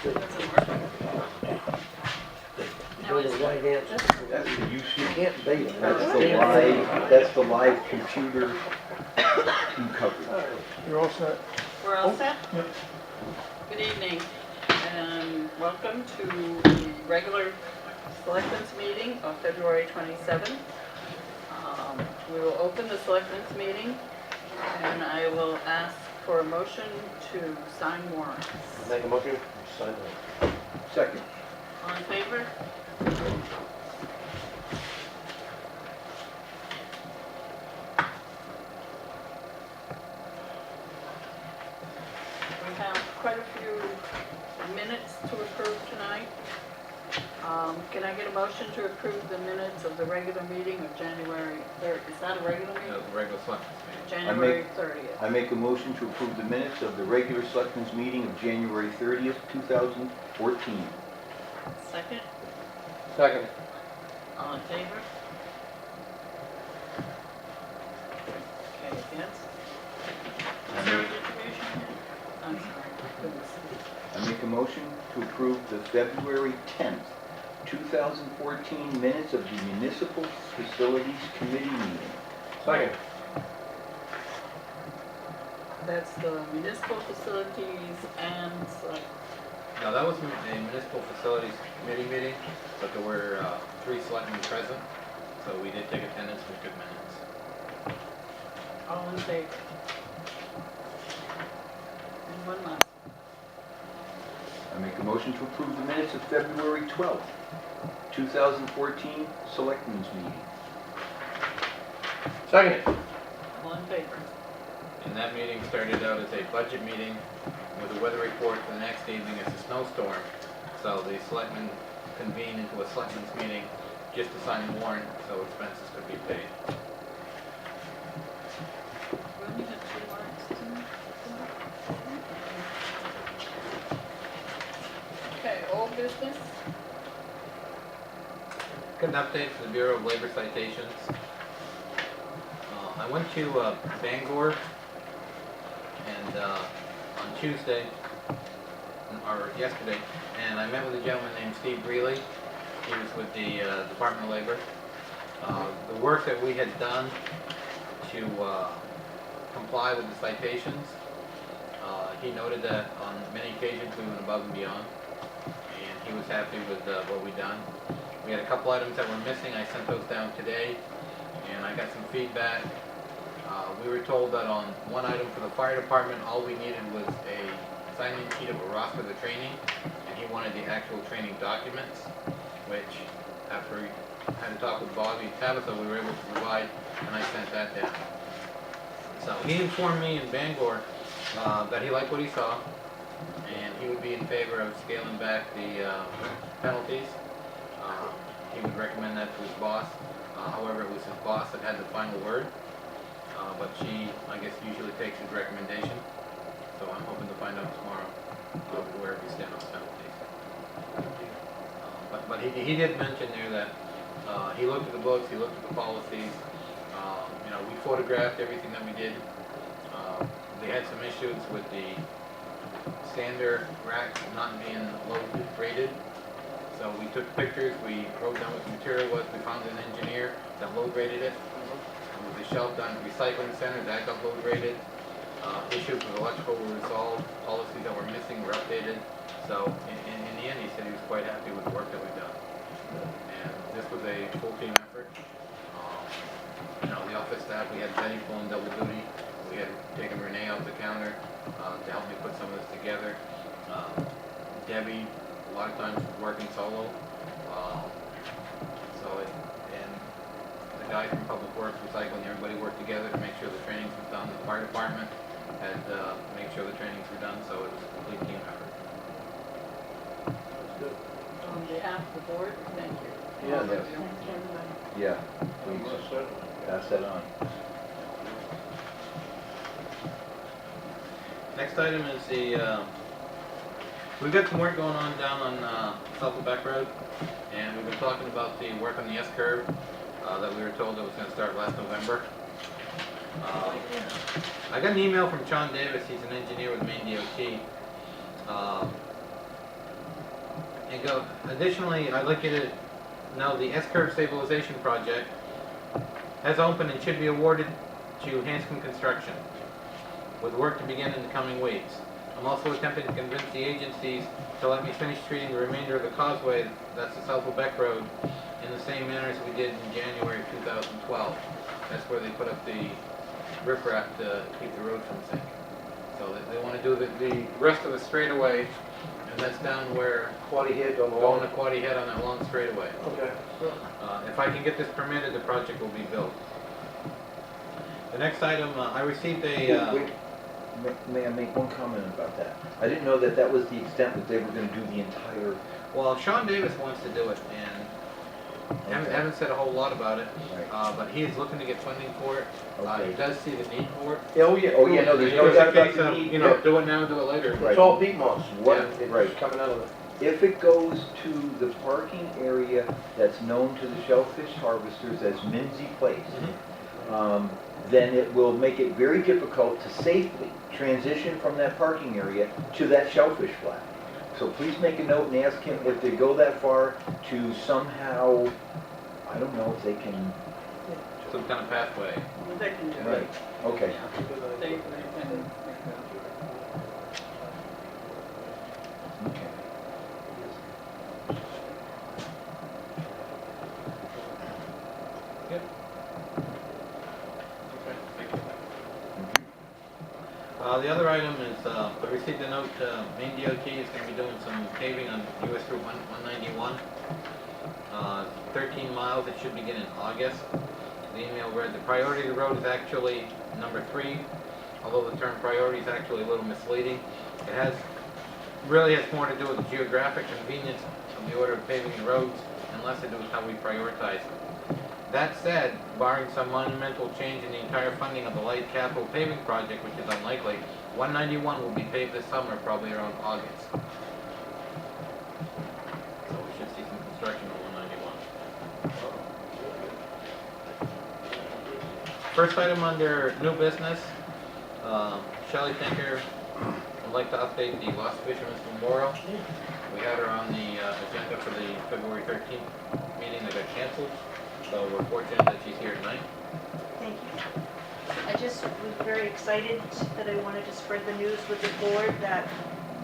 Now is Right answer. That's the You YouTube. can't beat it. That's the live computer recovery. You're all set. We're all set? Yep. Good evening, and welcome to the regular Selectmen's meeting of February 27th. We will open the Selectmen's meeting, and I will ask for a motion to sign warrants. Make a motion, sign it. Second. All in favor? We have quite a few minutes to approve tonight. Can I get a motion to approve the minutes of the regular meeting of January 3rd? Is that a regular meeting? The regular selectmen's meeting. January 30th. I make a motion to approve the minutes of the regular selectmen's meeting of January 30th, 2014. Second? Second. All in favor? Okay, against? Is there a distribution here? I'm sorry, goodness. I make a motion to approve the February 10th, 2014 minutes of the Municipal Facilities Committee meeting. Second. That's the municipal facilities and, No, that was a municipal facilities committee meeting, but there were 3 selectmen present, so we did take attendance, we took minutes. all in favor? And one last. I make a motion to approve the minutes of February 12th, 2014 Selectmen's meeting. Second. All in favor? And that meeting started out as a budget meeting with a weather report for the next evening as a snowstorm. So the selectmen convened into a selectmen's meeting just to sign the warrant so expenses could be paid. We only have 2 warrants tonight. Okay, old business? Got an update for the Bureau of Labor Citations. I went to Bangor and on Tuesday, or yesterday, and I met with a gentleman named Steve Greeley. He was with the Department of Labor. The work that we had done to comply with the citations, he noted that on many occasions we went above and beyond, and he was happy with what we'd done. We had a couple items that were missing. I sent those down today, and I got some feedback. We were told that on one item for the fire department, all we needed was a sign-in sheet of a roster of the training, and he wanted the actual training documents, which, after we had a talk with Bobby and Tabitha, we were able to provide, and I sent that down. So he informed me in Bangor that he liked what he saw, and he would be in favor of scaling back the penalties. He would recommend that to his boss. However, it was his boss that had the final word. But she, I guess, usually takes his recommendation. So I'm hoping to find out tomorrow where we stand on penalties. But he did mention there that he looked at the books, he looked at the policies. We photographed everything that we did. They had some issues with the sander racks not being low rated. So we took pictures, we wrote down what the material was, we found an engineer that load rated it. With the shelf down at the recycling center, that got load rated. Issues with electrical were resolved, policies that were missing were updated. So in the end, he said he was quite happy with the work that we've done. And this was a full team effort. The office staff, we had Betty pulling double duty. We had taken Renee off the counter to help me put some of this together. Debbie, a lot of times was working solo. The guys from Public Works, Recycling, everybody worked together to make sure the trainings were done. The fire department had make sure the trainings were done, so it was a complete team effort. That's good. On behalf of the board, thank you. Yeah, All of that's- you. Yeah, Well please said. pass that on. Next item is we've got some work going on down on South Lubec Road, and we've been talking about the work on the S-curve that we were told that was going to start last November. I got an email from John Davis, he's an engineer with Maine DOT. And go, additionally, I'd like you to know the S-curve stabilization project has opened and should be awarded to Hanscom Construction, with work to begin in the coming weeks. I'm also attempting to convince the agencies to let me finish treating the remainder of the causeway, that's the South Lubec Road, in the same manner as we did in January of 2012. That's where they put up the riprap to keep the road from sinking. So they want to do the rest of the straightaway, and that's down where Quaddy Head on the going wall. to Quaddy Head on that long straightaway. Okay. If I can get this permitted, the project will be built. The next item, I received a, Wait, may I make one comment about that? I didn't know that that was the extent that they were gonna do the entire, well, Sean Davis wants to do it, and haven't said a whole lot about it, right, but he is looking to get funding for it. He okay. does see the need for it. Yeah, oh yeah, no, there's no It's doubt a about case the of, need. you know, Yeah. do it now, do it later. Right. It's all peat moss. What, It's right. coming out of it. If it goes to the parking area that's known to the shellfish harvesters as Minzy Place, then it will make it very difficult to safely transition from that parking area to that shellfish flat. So please make a note and ask him if they go that far to somehow, I don't know if they can, Some kind of pathway. Well, they can do right, it. okay. They can make that. Okay. Yep. Okay, thank you. The other item is, I received a note, Maine DOT is gonna be doing some paving on US Route 191. 13 miles, it should begin in August. The email read, the priority of the road is actually number 3, although the term priority is actually a little misleading. It really has more to do with the geographic convenience of the order of paving the roads, and less to do with how we prioritize them. That said, barring some monumental change in the entire funding of the light capital paving project, which is unlikely, 191 will be paved this summer, probably around August. So we should see some construction on 191. First item under new business, Shelley Tinker would like to update the Lost Fisherman's Memorial. We had her on the agenda for the February 13th meeting that got canceled, so we're fortunate that she's here tonight. Thank you. I just was very excited that I wanted to spread the news with the board that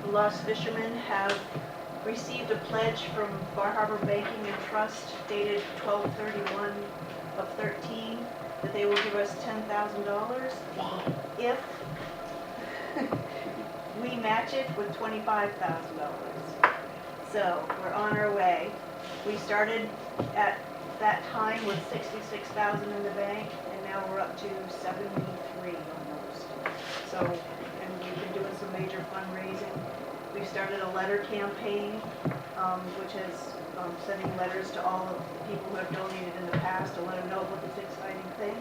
the Lost Fishermen have received a pledge from Bar Harbor Banking and Trust dated 12/31 of 13 that they will give us $10,000 if we match it with $25,000. So we're on our way. We started at that time with 66,000 in the bank, and now we're up to 73 almost. So, and we've been doing some major fundraising. We've started a letter campaign, which is sending letters to all of the people who have donated in the past to let them know about this exciting thing.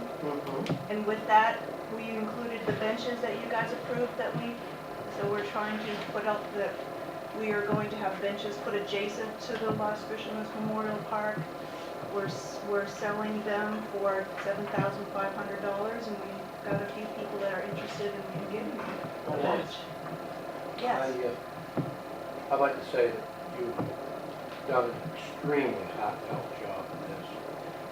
And with that, we included the benches that you guys approved so we're trying to put up that we are going to have benches put adjacent to the Lost Fisherman's Memorial Park. We're selling them for $7,500, and we've got a few people that are interested in giving them a bench. Yes. I'd like to say that you've done an extremely heartfelt job in this,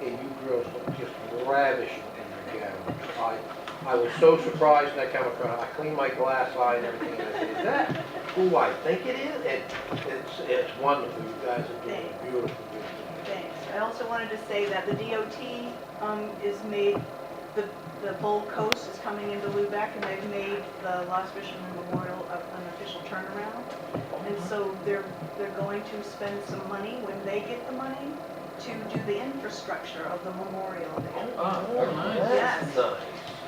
and you girls look just ravishing in your gown. I was so surprised when I come across. I cleaned my glass eye and everything, and I said, "Is that who I think it is?" And it's wonderful. You guys are doing Thanks. beautiful. Thanks. I also wanted to say that the DOT is made, the Bold Coast is coming into Lubec, and they've made the Lost Fisherman Memorial an official turnaround. And so they're going to spend some money when they get the money to do the infrastructure of the memorial there. Oh, nice. Yes. Nice.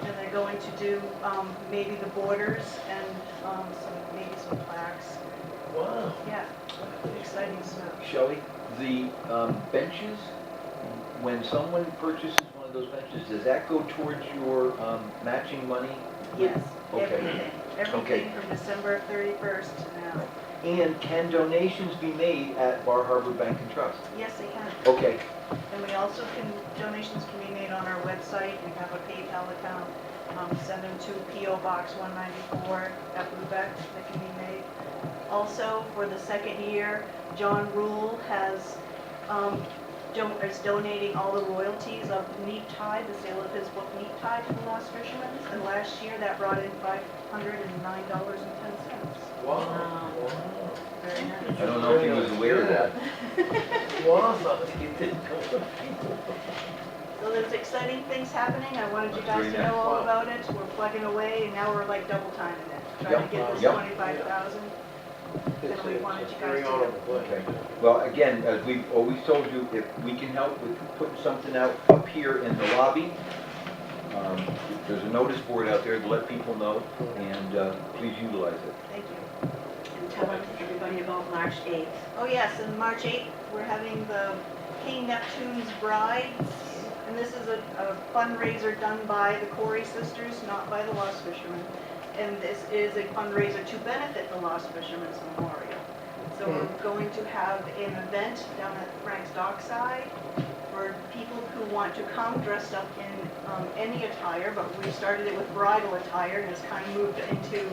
And they're going to do maybe the borders and maybe some plaques. Wow. Yeah, exciting stuff. Shelley, the benches, when someone purchases one of those benches, does that go towards your matching money? Yes, Okay. everything from December 31st to now. And can donations be made at Bar Harbor Bank and Trust? Yes, they can. Okay, And we also donations can be made on our website. We have a PayPal account. Send them to P.O. Box 194 at Lubec that can be made. Also, for the second year, John Rule is donating all the royalties of Neat Tide, the sale of his book Neat Tide to the Lost Fishermen. And last year, that brought in $509.10. Wow. Very nice. I don't know if he was aware of that. So there's exciting things happening. I wanted you That's guys very to know nice. all about it. We're plugging away, and now we're like double timing it, trying Yep, to get this yep. 25,000. It's we wanted it's you a guys very to honorable thing. Okay. Well, again, as we've always told you, if we can help with putting something out up here in the lobby, there's a notice board out there to let people know, and please utilize it. Thank you. And tell everybody about March 8th. Oh yes, and March 8th, we're having the King Neptune's Brides, and this is a fundraiser done by the Corey sisters, not by the Lost Fishermen. And this is a fundraiser to benefit the Lost Fishermen's Memorial. So we're going to have an event down at Frank's Dockside for people who want to come dressed up in any attire, but we started it with bridal attire and it's kind of moved into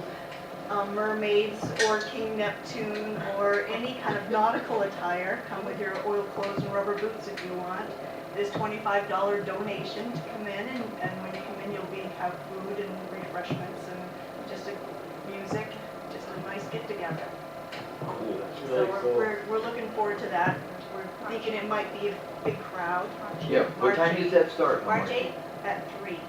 mermaids or King Neptune or any kind of nautical attire. Come with your oil clothes and rubber boots if you want. There's $25 donation to come in, and when you come in, you'll have food and refreshments and just music, just a nice get together. Cool. So we're looking forward to that. We're thinking it might be a big crowd. Yeah, what time does that start? on March 8th at 3.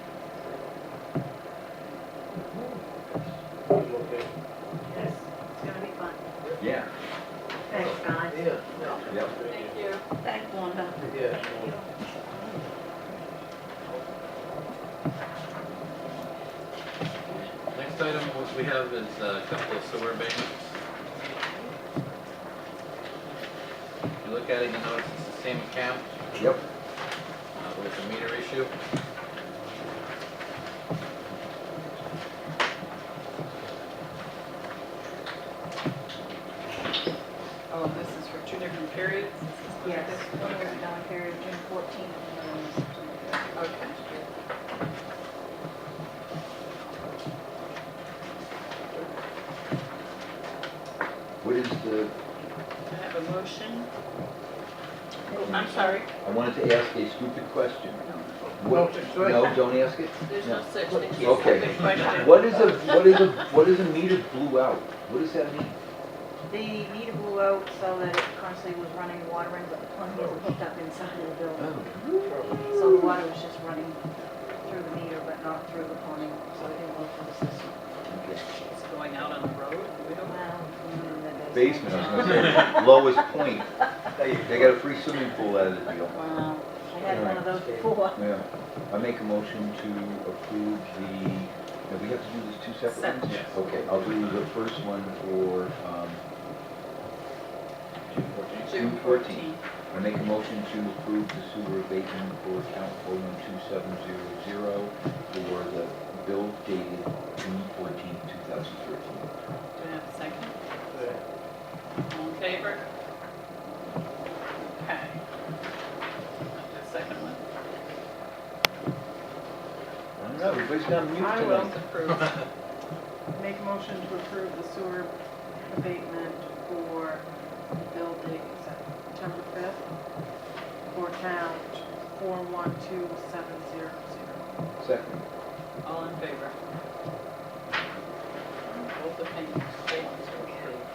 Okay. Yes, it's gonna be fun. Yeah, Thanks, guys. yep. Thank you. Thanks, Wanda. Yeah. Next item we have is a couple of sewer abatements. If you look at it, you notice it's the same account Yep. with the meter issue. Oh, this is for two different periods? Yes, one was down here, June 14th, and the other one was September 5th. Okay. What is the, I have a motion. Oh, I'm sorry. I wanted to ask a stupid question. No, What, it's right. no, don't ask it? There's no such thing as a Okay. stupid question. What is a meter blew out? What does that mean? The meter blew out so that it constantly was running water in, but the plumbing isn't hooked up inside of the building. Oh. So the water was just running through the meter, but not through the plumbing, so it didn't go through the system. It's going out on the road. We don't Well, in the Basement, I was gonna say, lowest point. They got a free swimming pool out of the deal. Wow, I had one of those before. Yeah. I make a motion to approve now we have to do this two separate ones? Yes. Okay, I'll do the first one for, June 14th. June 14th. I make a motion to approve the sewer abatement for account 012700 for the bill dated June 14th, 2013. Do I have a second? All in favor? Okay. The second one. I don't know, everybody's got mute I will. tonight. Approved. Make a motion to approve the sewer abatement for bill date September 5th for account 412700. Second. All in favor? Both the payments, statements are approved.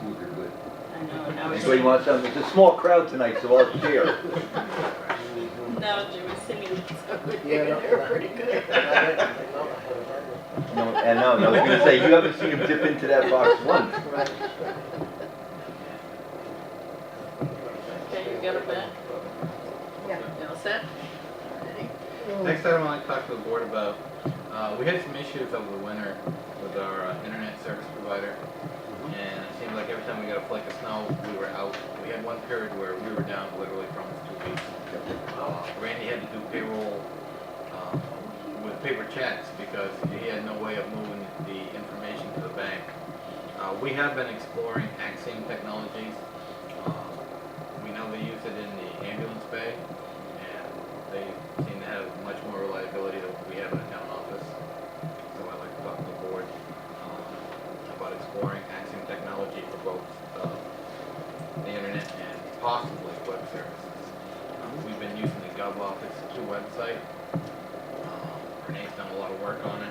food are good. I know, now it's, Anybody want some? It's a small crowd tonight, so I'll share. now Jimmy's singing, so Yeah, no, they're pretty good. No, and no, I was gonna say, you haven't seen him dip into that box once. Okay, you got it back? Yeah. You all set? Ready? Next item I'd like to talk to the board about, we had some issues over the winter with our internet service provider. And it seemed like every time we got a flake of snow, we were out. We had one period where we were down literally for almost 2 weeks. Randy had to do payroll with paper checks because he had no way of moving the information to the bank. We have been exploring Axiom technologies. We know they use it in the ambulance bay, and they seem to have much more reliability than what we have in the town office. So I'd like to talk to the board about exploring Axiom technology for both the internet and possibly web services. We've been using the Gov Office 2 website. Renee's done a lot of work on it.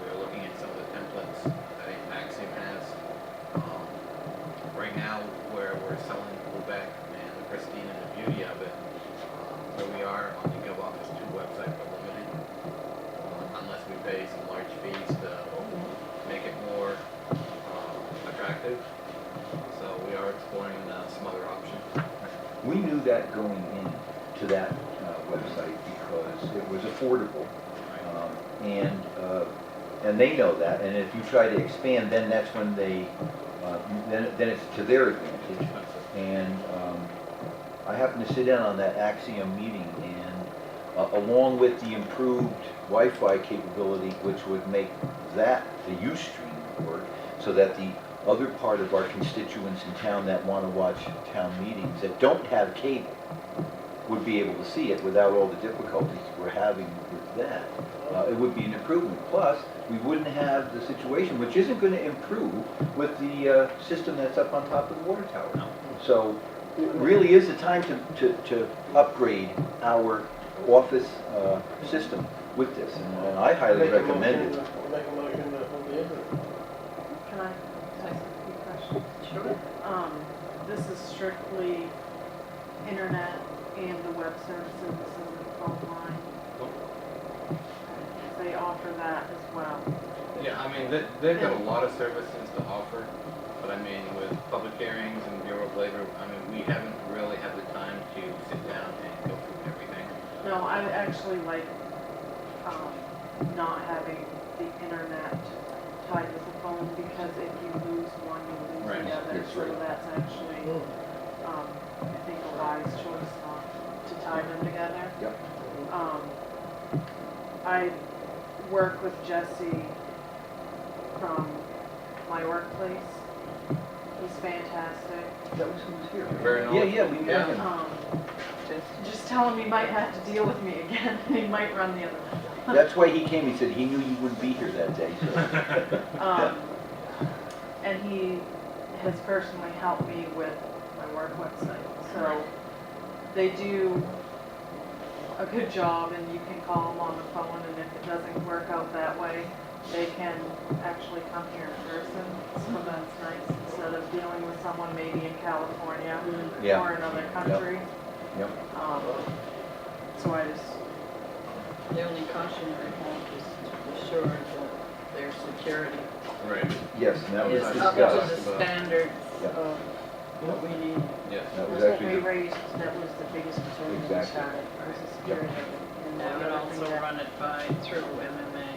We are looking at some of the templates that Axiom has. Right now, where we're selling Lubec and the pristine and the beauty of it, where we are on the Gov Office 2 website, we're limited unless we pay some large fees to make it more attractive. So we are exploring some other options. We knew that going into that website because it was affordable. And they know that, and if you try to expand, then that's when they, then it's to their advantage. And I happened to sit in on that Axiom meeting, and along with the improved Wi-Fi capability, which would make that, the Ustream work, so that the other part of our constituents in town that want to watch town meetings that don't have cable would be able to see it without all the difficulties we're having with that. It would be an improvement. Plus, we wouldn't have the situation, which isn't going to improve with the system that's up on top of the water tower. No. So it really is a time to upgrade our office system with this, and I highly recommend it. Make a motion to hold the interview. Can I ask a few questions? Sure. This is strictly internet and the web services, this isn't the phone line. They offer that as well. Yeah, I mean, they've got a lot of services to offer, but I mean, with public hearings and Bureau of Labor, I mean, we haven't really had the time to sit down and go through everything. No, I actually like, not having the internet tied with the phone, because if you lose one, you lose Right, the other. that's So right. that's actually, I think a wise choice not to tie them together. Yep. I work with Jesse from my workplace. He's fantastic. That was who was here. Very Yeah, knowledgeable. we got him. Just tell him he might have to deal with me again. He might run the other way. That's why he came. He said he knew you wouldn't be here that day. So. And he has personally helped me with my work website. So they do a good job, and you can call them on the phone, and if it doesn't work out that way, they can actually come here in person. So that's nice, instead of dealing with someone maybe in California Yeah. or another country. Yep. So I just, The only cautionary point is to be sure that their security Right. Yes, and that was is discussed. up to discussed. the standards Yep. of what we need. Yes. That was That's what we actually, raised, that was the biggest concern when we Exactly. started, was the security of it. And Now the would other thing also that- run it through MMA,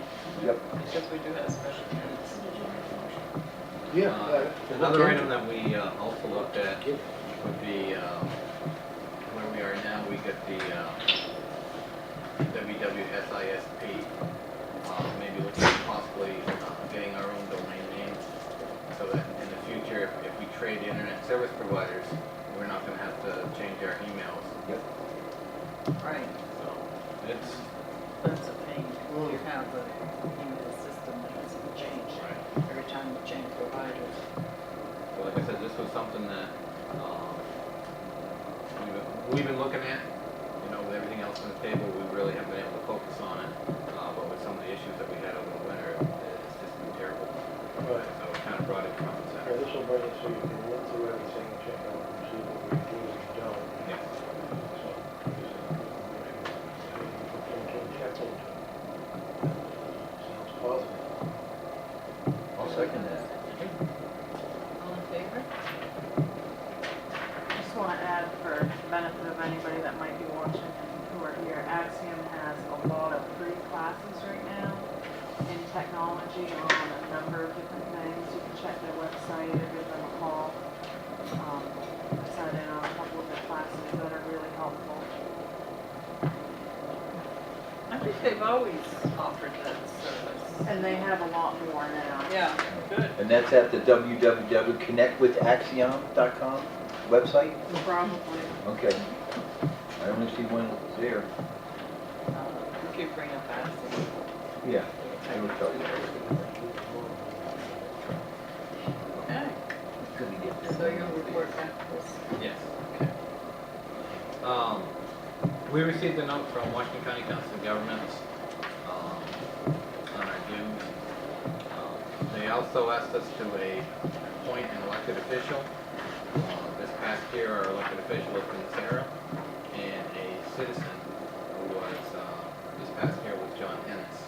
yep. because we do have special needs. Yeah. Another item that we also looked at would be where we are now, we get the WWSISP, maybe looking at possibly getting our own domain name, so that in the future, if we trade internet service providers, we're not going to have to change our emails. Yep. Right, So it's that's a pain. You have an email system that doesn't change every time you change providers. So like I said, this was something that we've been looking at. You know, with everything else on the table, we really haven't been able to focus on it. But with some of the issues that we had over the winter, it's just been terrible. Right. So we kind of brought it front and center. Yeah, this will bring it so you can look through everything and check out and see what we do and don't. Yes. So, checklist. Sounds positive. I'll second that. All in favor? I just want to add for the benefit of anybody that might be watching and who are here, Axiom has a lot of free classes right now in technology on a number of different things. You can check their website or give them a call. I sat in on a couple of their classes that are really helpful. I think they've always offered that service. And they have a lot more now. Yeah, good. And that's at the www.connectwithaxiom.com website? Probably. Okay. I only see one there. We keep bringing up that. Yeah. I will tell you. Okay, Couldn't get there. so you'll report back to us. Yes. Okay. We received a note from Washington County Council of Governments on our dues. They also asked us to appoint an elected official. This past year, our elected official has been Sarah, and a citizen who was, this past year was John Ennis.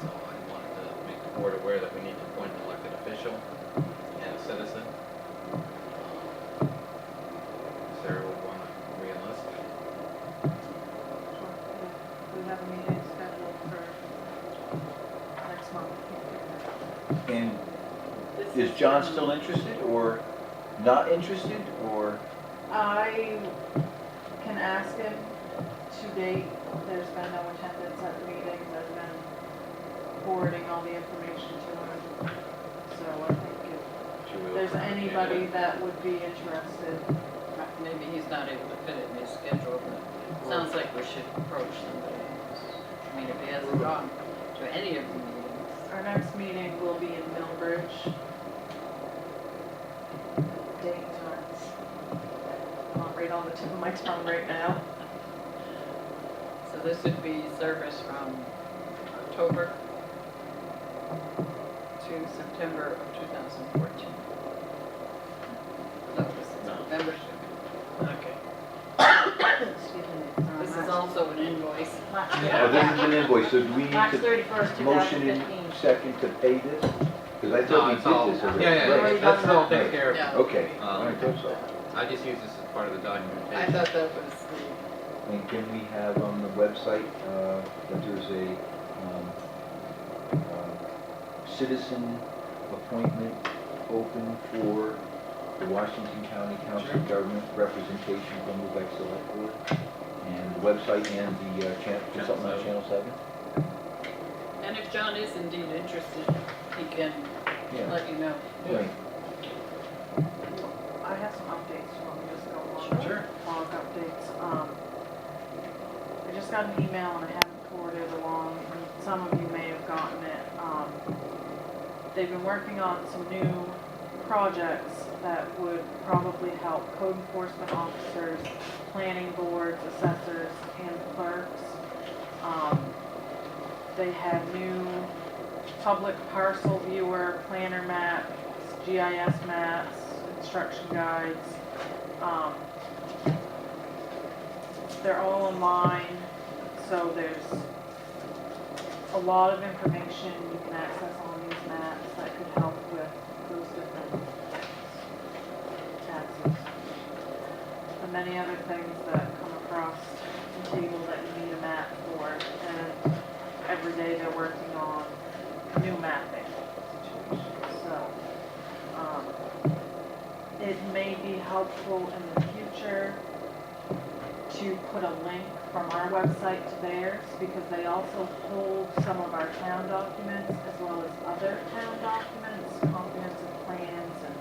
So I wanted to make the board aware that we need to appoint an elected official and a citizen. Sarah would want to re-enlist. We have a meeting scheduled for next month. And This is John still interested or not interested or? I can ask him to date. There's been no attendance at the meetings. I've been forwarding all the information to him. So I think if Should we there's look for a anybody candidate? that would be interested, Maybe he's not able to fit it in his schedule, but it sounds like we should approach somebody. I mean, if he hasn't gone to any of the meetings. our next meeting will be in Millbridge. Date and times. Not right on the tip of my tongue right now. So this would be service from October to September of 2014. No, this is No. membership. Okay. Excuse me. This is also an invoice. March Oh, this is an invoice, so do we need March to 31st, motion in 2015. second to pay this? Because I No, thought we it's all, did this already. yeah, Right. yeah, that's all taken care of. Yeah. Okay, I thought so. I just use this as part of the documentation. I thought that was the, And can we have on the website, that there's a, citizen appointment open for the Washington County Council of Government representation from Lubec Select Board? And the website and the, channel, something on Channel 7? and if John is indeed interested, he can Yeah, let you know. right. I have some updates, you want me to just go along? Sure. Log updates. I just got an email and I haven't forwarded it along, and some of you may have gotten it. They've been working on some new projects that would probably help code enforcement officers, planning boards, assessors, and clerks. They had new public parcel viewer, planner maps, GIS maps, instruction guides. They're all online, so there's a lot of information you can access on these maps that could help with those different taxes. And many other things that come across the table that you need a map for, and every day they're working on new mapping situations. So, it may be helpful in the future to put a link from our website to theirs, because they also hold some of our town documents as well as other town documents, comprehensive plans and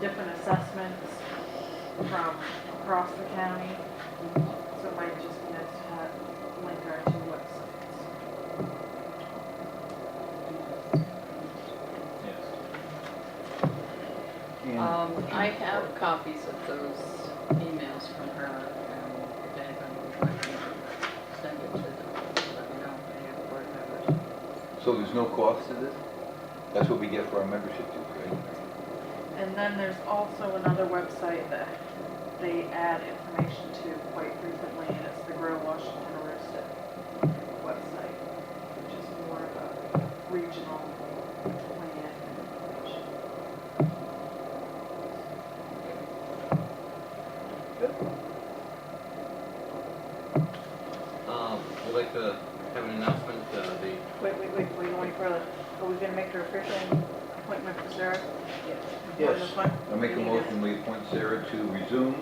different assessments from across the county. So it might just be nice to have link our two websites. Yes. And- I have copies of those emails from her, and if anybody would like to send it to them, let me know, any of the board members. So there's no cost to this? That's what we get for our membership dues, right? And then there's also another website that they add information to quite frequently, and it's the Grow Washington Heuristic website, which is more of a regional plan information. We'd like to have an announcement, Wait, before you go any further, are we gonna make her official appointment for Sarah? Yes. On this one? I'll make a motion, we appoint Sarah to resume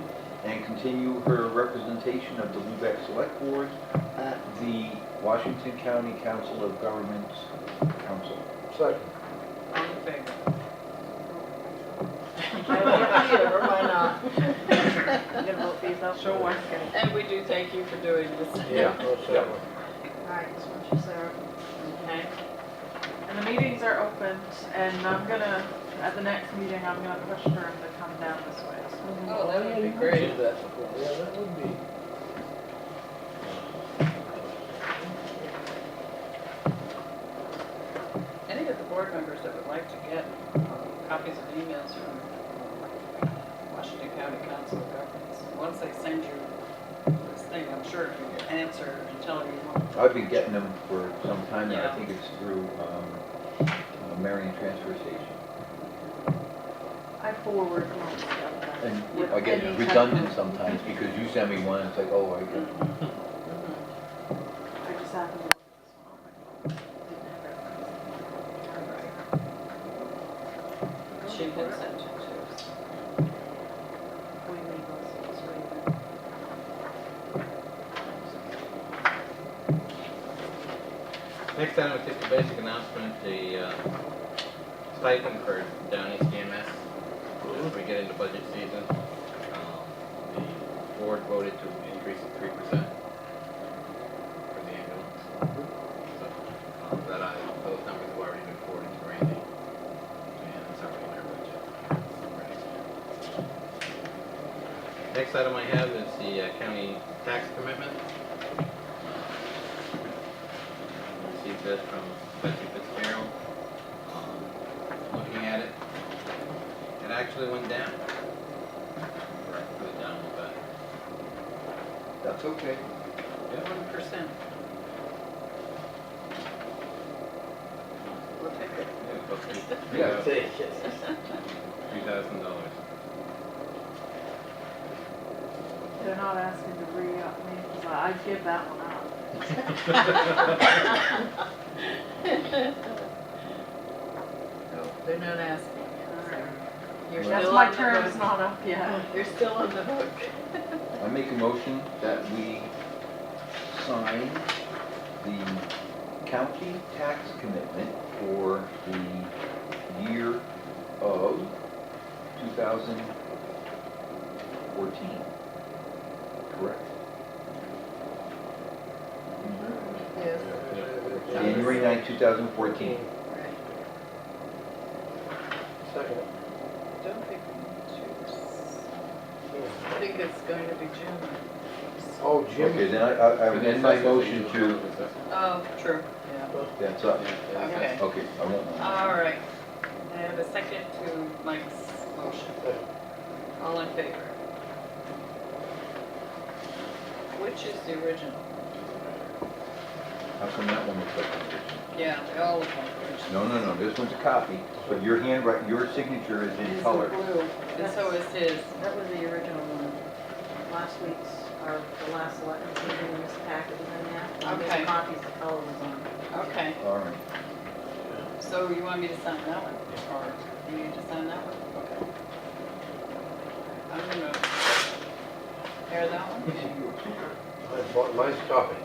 and continue her representation of the Lubec Select Board at the Washington County Council of Governments Council. Second. All in favor? Or why not? You gonna vote for yourself? Sure. And we do thank you for doing this. Yeah. Most Yep. certainly. All right, this one's for Sarah. Okay. And the meetings are open, and I'm gonna, at the next meeting, I'm gonna push for him to come down this way. So Oh, that would be you great. mentioned that before. Yeah, that would be. Any of the board members that would like to get copies of emails from Washington County Council of Governments, once they send you this thing, I'm sure if you answer and tell you want. I've been getting them for some time now. Yeah. I think it's through Marion Transfer Station. I forward most of them. And With I get any redundant type sometimes because you send me one, it's like, oh, I get. Mhm. I just happened to look at this one on my phone. Didn't have it. She can send it to us. Before you leave, let's read next item is just a basic announcement, the stipend for Down East EMS. As we get into budget season, the board voted to increase it 3% for the ambulance. So, those numbers have already been forwarded to Randy, and it's already in our budget. Next item I have is the county tax commitment. Received this from Betsy Fitzgerald. Looking at it, it actually went down. Went down a little bit. That's okay. 1%. We'll take it. Yeah, about Take it. $3,000. They're not asking to re-up me, because I'd give that one up. No, they're not asking. You're That's still my on the term is hook. not up yet. You're still on the hook. I make a motion that we sign the county tax commitment for the year of 2014. Correct? Yes. January 9, 2014. Right. Second. Don't think we need to. I think it's going to be June. Oh, Jim. Okay, then I amend my motion to, Oh, true, yeah. that's up. Okay. Okay, I won't. All right. I have a second to Mike's motion. All in favor? Which is the original? How come that one looks like an original? Yeah, they all look like original. No, this one's a copy, but your signature is in It's color. blue, and so is his. That was the original one. Last week's, or the last selectmen's meeting, this packet was in there. And Okay. these copies, the color was on. Okay, All right. so you want me to sign that one? Or do you need to sign that one? Okay. I'm gonna tear that one. Mine's copy.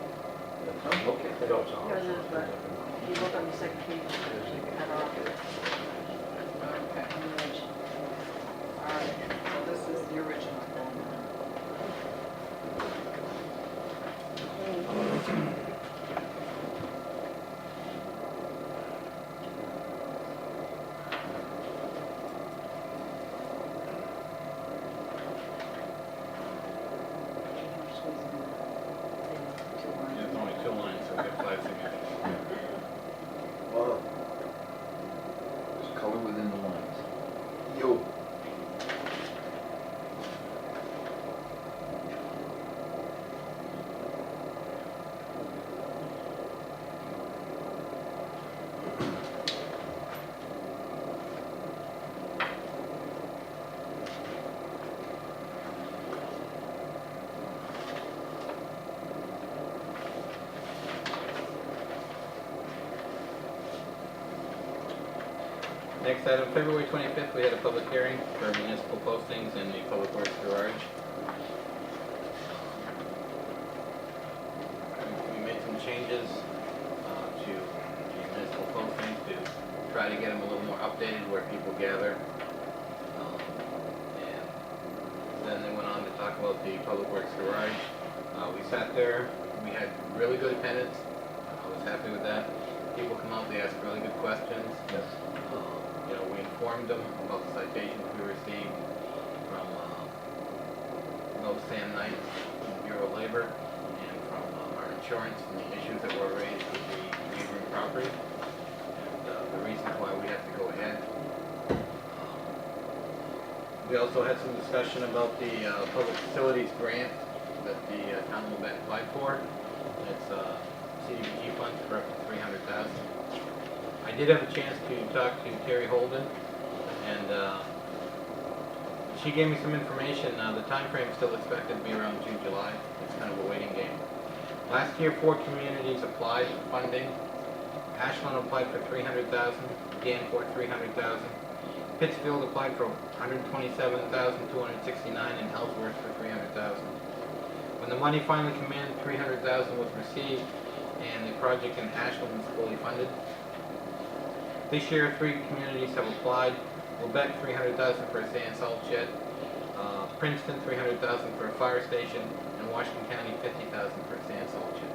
Okay. I don't know. Yours is, but if you look on the second page, you can have our. Okay. All right, so this is the original. There's only 2 lines, so we got 5 signatures. Wow. Next item, February 25th, we had a public hearing for municipal postings in the Public Works Garage. We made some changes to the municipal postings to try to get them a little more updated where people gather. And then they went on to talk about the Public Works Garage. We sat there, we had really good attendance. I was happy with that. People come out, they ask really good questions. Yes. You know, we informed them about the citations we received from No Sand Knight, Bureau of Labor, and from our insurance and the issues that were raised with the neighboring property, and the reasons why we have to go ahead. We also had some discussion about the public facilities grant that the town of Lubec applied for. It's CDBG funds for up to $300,000. I did have a chance to talk to Terry Holden, and she gave me some information. The time frame is still expected to be around June, July. It's kind of a waiting game. Last year, 4 communities applied for funding. Ashland applied for $300,000, Danforth $300,000, Pittsfield applied for $127,269, and Ellsworth for $300,000. When the money finally came in, $300,000 was received, and the project in Ashland was fully funded. This year, 3 communities have applied. Lubec, $300,000 for a sand salt shed. Princeton, $300,000 for a fire station. And Washington County, $50,000 for a sand salt shed.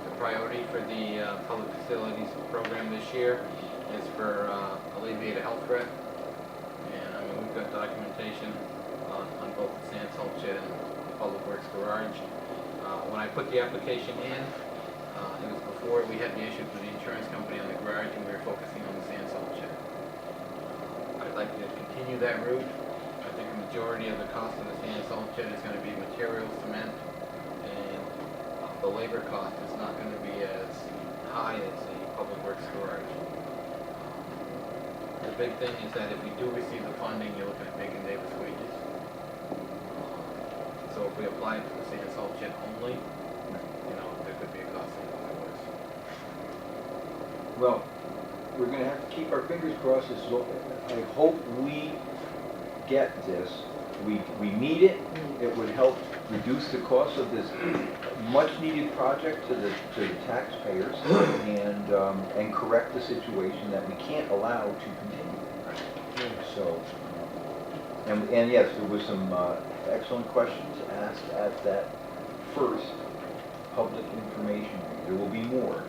The priority for the public facilities program this year is for alleviate a health threat. And I mean, we've got documentation on both the sand salt shed and the Public Works Garage. When I put the application in, it was before we had the issues with the insurance company on the garage, and we were focusing on the sand salt shed. I'd like to continue that route. I think the majority of the cost of the sand salt shed is going to be material, cement, and the labor cost is not going to be as high as the Public Works Garage. The big thing is that if we do receive the funding, you're looking at Bacon Davis wages. So if we apply for the sand salt shed only, you know, there could be a cost savings. Well, we're gonna have to keep our fingers crossed. I hope we get this. We need it. It would help reduce the cost of this much-needed project to the taxpayers and correct the situation that we can't allow to continue. So, and yes, there was some excellent questions asked at that first public information meeting. There will be more.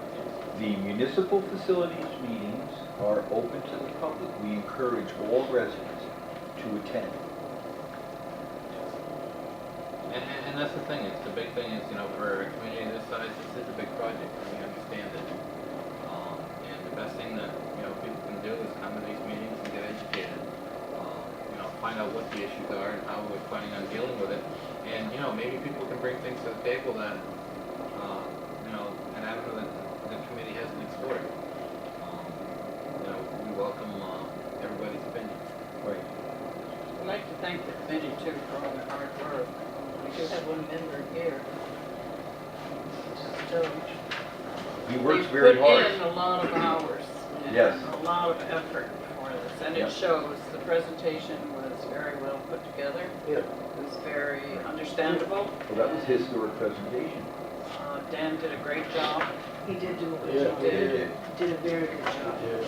The municipal facilities meetings are open to the public. We encourage all residents to attend. And that's the thing, it's the big thing is, you know, for a community this size, this is a big project, and we understand it. And the best thing that, you know, people can do is come to these meetings and get educated. You know, find out what the issues are and how we're planning on dealing with it. And, you know, maybe people can bring things to the table that, you know, an avenue that the committee hasn't explored. You know, we welcome everybody's opinion. Right. I'd like to thank the committee too for all their hard work. We do have one member here. So He works very They hard. put in a lot of hours and Yes. a lot of effort for this, and Yeah. it shows. The presentation was very well put together. Yeah. It was very understandable. Well, that was his historic presentation. Dan did a great job. He did do a Yeah, good job. he did. Did a very good job. Yeah,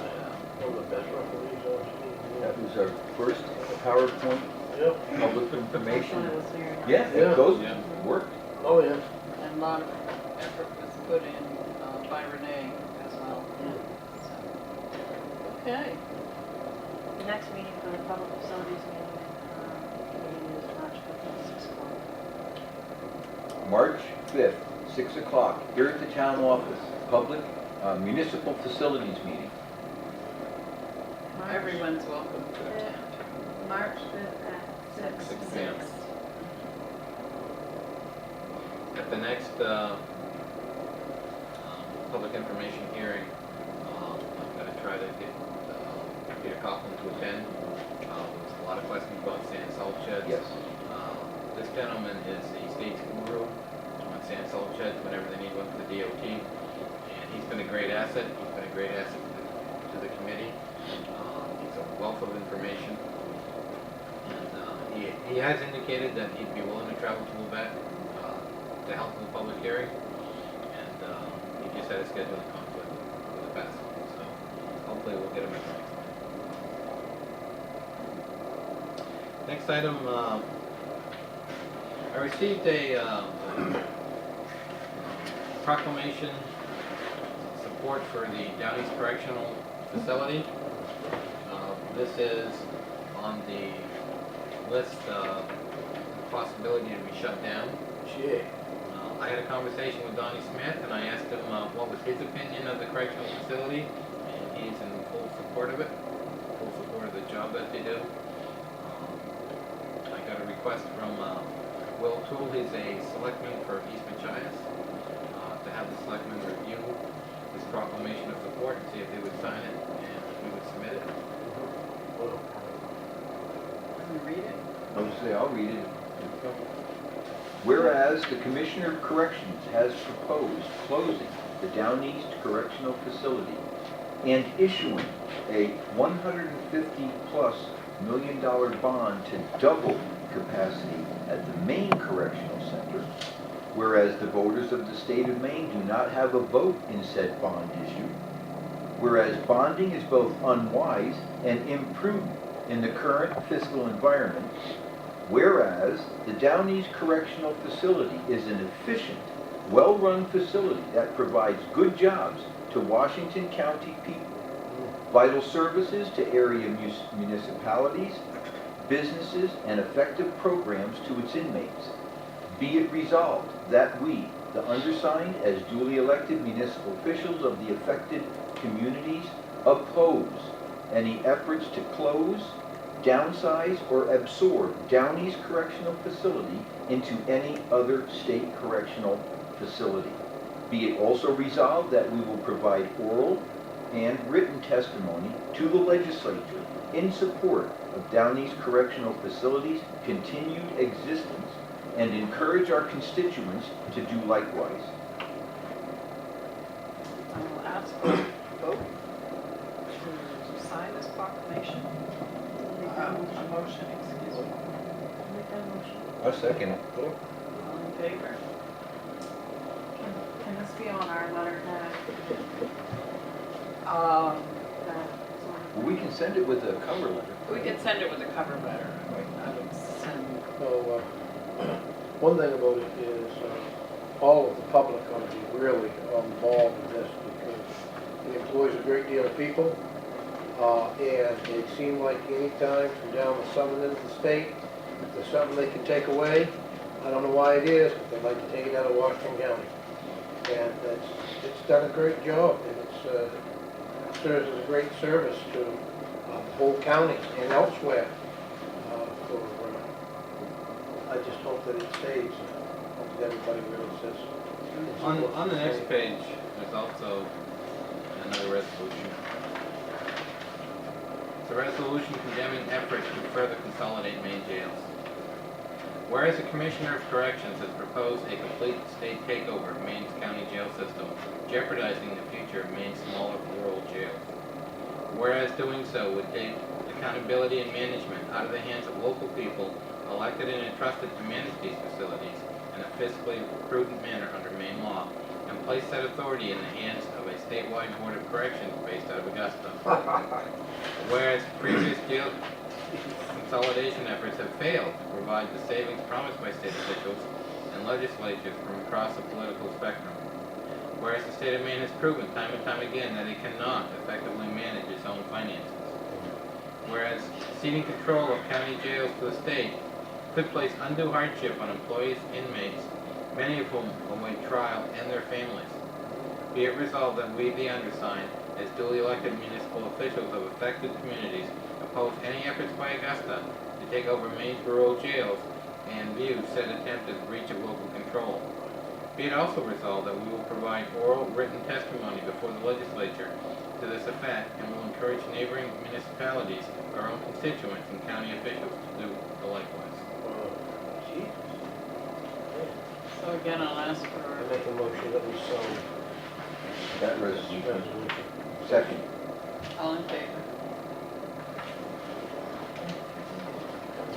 one of the best referees I've seen. That was our first PowerPoint Yep. public First one, information. it was very nice. Yeah, Yeah. it goes, Yeah. worked. Oh, yeah. And a lot of effort was put in by Renee as well. So, okay. The next meeting for the public facilities meeting is March 5th at 6 o'clock. March 5th, 6 o'clock, here at the town office, public municipal facilities meeting. Everyone's welcome to attend. March 5th at 6. 6 p.m. At the next public information hearing, I'm going to try to get Peter Coughlin to attend. There's a lot of questions about sand salt sheds. Yes. This gentleman is the state's guru on sand salt sheds whenever they need one for the DOT. And he's been a great asset. He's been a great asset to the committee. He's wealth of information. And he has indicated that he'd be willing to travel to Lubec to help in the public hearing. And he just had a scheduling conflict with the past one, so hopefully we'll get him at the next one. Next item, I received a proclamation support for the Down East Correctional Facility. This is on the list of possibility to be shut down. Gee. I had a conversation with Donnie Smith and I asked him what was his opinion of the correctional facility, and he's in full support of it, full support of the job that they do. I got a request from Will Toole, he's a selectman for East Machias, to have the selectmen review this proclamation of support and see if they would sign it and if we would submit it. Can you read it? I'll just say, I'll read it. Whereas the Commissioner of Corrections has proposed closing the Down East Correctional Facility and issuing a $150+ million bond to double capacity at the Maine Correctional Center, whereas the voters of the state of Maine do not have a vote in said bond issue, whereas bonding is both unwise and imprudent in the current fiscal environment, whereas the Down East Correctional Facility is an efficient, well-run facility that provides good jobs to Washington County people, vital services to area municipalities, businesses, and effective programs to its inmates. Be it resolved that we, the undersigned, as duly elected municipal officials of the affected communities, oppose any efforts to close, downsize, or absorb Down East Correctional Facility into any other state correctional facility. Be it also resolved that we will provide oral and written testimony to the legislature in support of Down East Correctional Facility's continued existence and encourage our constituents to do likewise. I will ask for a vote to sign this proclamation. A motion, excuse me. I'll second it. All in favor? Can this be on our letterhead? Well, we can send it with a cover letter. We could send it with a cover letter. I would send, So, one thing about it is, all of the public ought to be really involved in this because it employs a great deal of people. And it seemed like any time from down the southern end of the state, if there's something they can take away, I don't know why it is, but they'd like to take it out of Washington County. And it's done a great job, and it serves as a great service to the whole county and elsewhere. I just hope that it stays. Hope that everybody really says. On the next page, there's also another resolution. It's a resolution condemning efforts to further consolidate Maine jails. Whereas the Commissioner of Corrections has proposed a complete state takeover of Maine's county jail system, jeopardizing the future of Maine's smaller rural jails. Whereas doing so would take accountability and management out of the hands of local people elected and entrusted to manage these facilities in a fiscally prudent manner under Maine law, and place that authority in the hands of a statewide board of corrections based out of Augusta. Whereas previous jail consolidation efforts have failed to provide the savings promised by state officials and legislatures from across the political spectrum. Whereas the state of Maine has proven time and time again that it cannot effectively manage its own finances. Whereas ceding control of county jails to the state could place undue hardship on employees, inmates, many of whom await trial, and their families. Be it resolved that we, the undersigned, as duly elected municipal officials of affected communities, oppose any efforts by Augusta to take over Maine's rural jails and view said attempt as breach of local control. Be it also resolved that we will provide oral written testimony before the legislature to this effect and will encourage neighboring municipalities, our own constituents, and county officials to do the likewise. so again, I'll ask I for, make a motion that we sign That this resolution. resolution. Second. all in favor?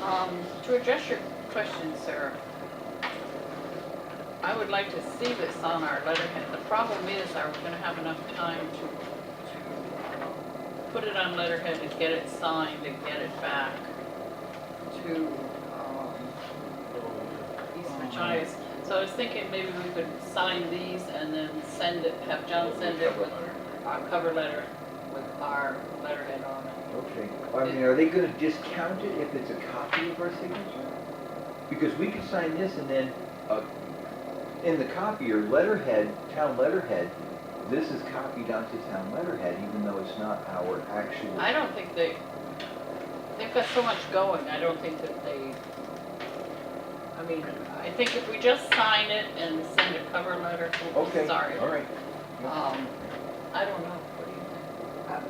To address your question, Sarah, I would like to see this on our letterhead. The problem is, are we gonna have enough time to put it on letterhead and get it signed and get it back to East Machias? So I was thinking maybe we could sign these and then send it, have John send it with our cover letter with our letterhead on it. Okay. I mean, are they gonna discount it if it's a copy of our signature? Because we could sign this and then, in the copier, letterhead, town letterhead, this is copied onto town letterhead, even though it's not our actual. I don't think they've got so much going, I don't think that they, I mean, I think if we just sign it and send a cover letter, Okay, sorry. all right. I don't know, what do you think?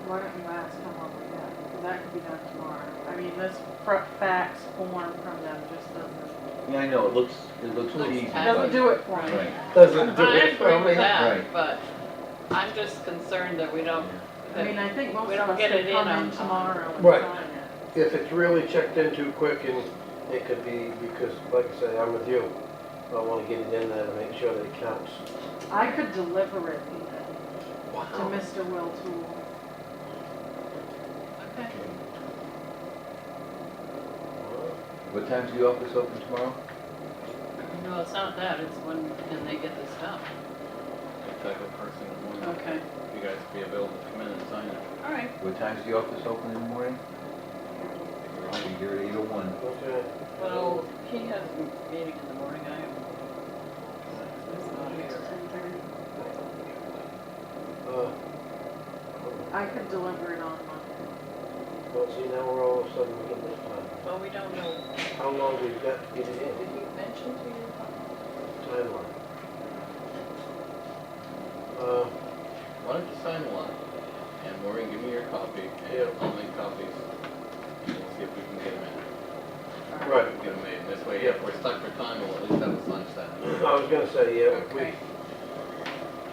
Why don't you ask how long we got? Because that could be done tomorrow. I mean, this fax form from them just doesn't, Yeah, I know, it looks Looks cheesy, bad. but. doesn't do it for me. Right. Doesn't do I it for agree with me. that, Right. but I'm just concerned that we don't, I mean, I think most We of don't us get could it in come on in time. tomorrow and Right. sign it. If it's really checked in too quick, and it could be, because, like I say, I'm with you. I wanna get it in there to make sure that it counts. I could deliver it even to Wow. Mr. Will Tool. okay. What time's the office open tomorrow? No, it's not that, it's when can they get this done? Exactly, first thing in the morning. Okay, You guys be available to come in and sign it. all right. What time's the office open in the morning? I'll be here at 8:01. Okay. Well, he has a meeting in the morning, I have. It's not here. I could deliver it on Monday. Well, see, now we're all of a sudden getting this time. Well, we don't know, How long we've got to get it did in? he mention to you? Timeline. Why don't you sign one, and Maureen, give me your copy, Yeah. and I'll make copies, and we'll see if we can get them in. Right. Get them made, this way, if we're stuck for time, we'll at least have a sign set. I was gonna say, yeah, if we, Okay.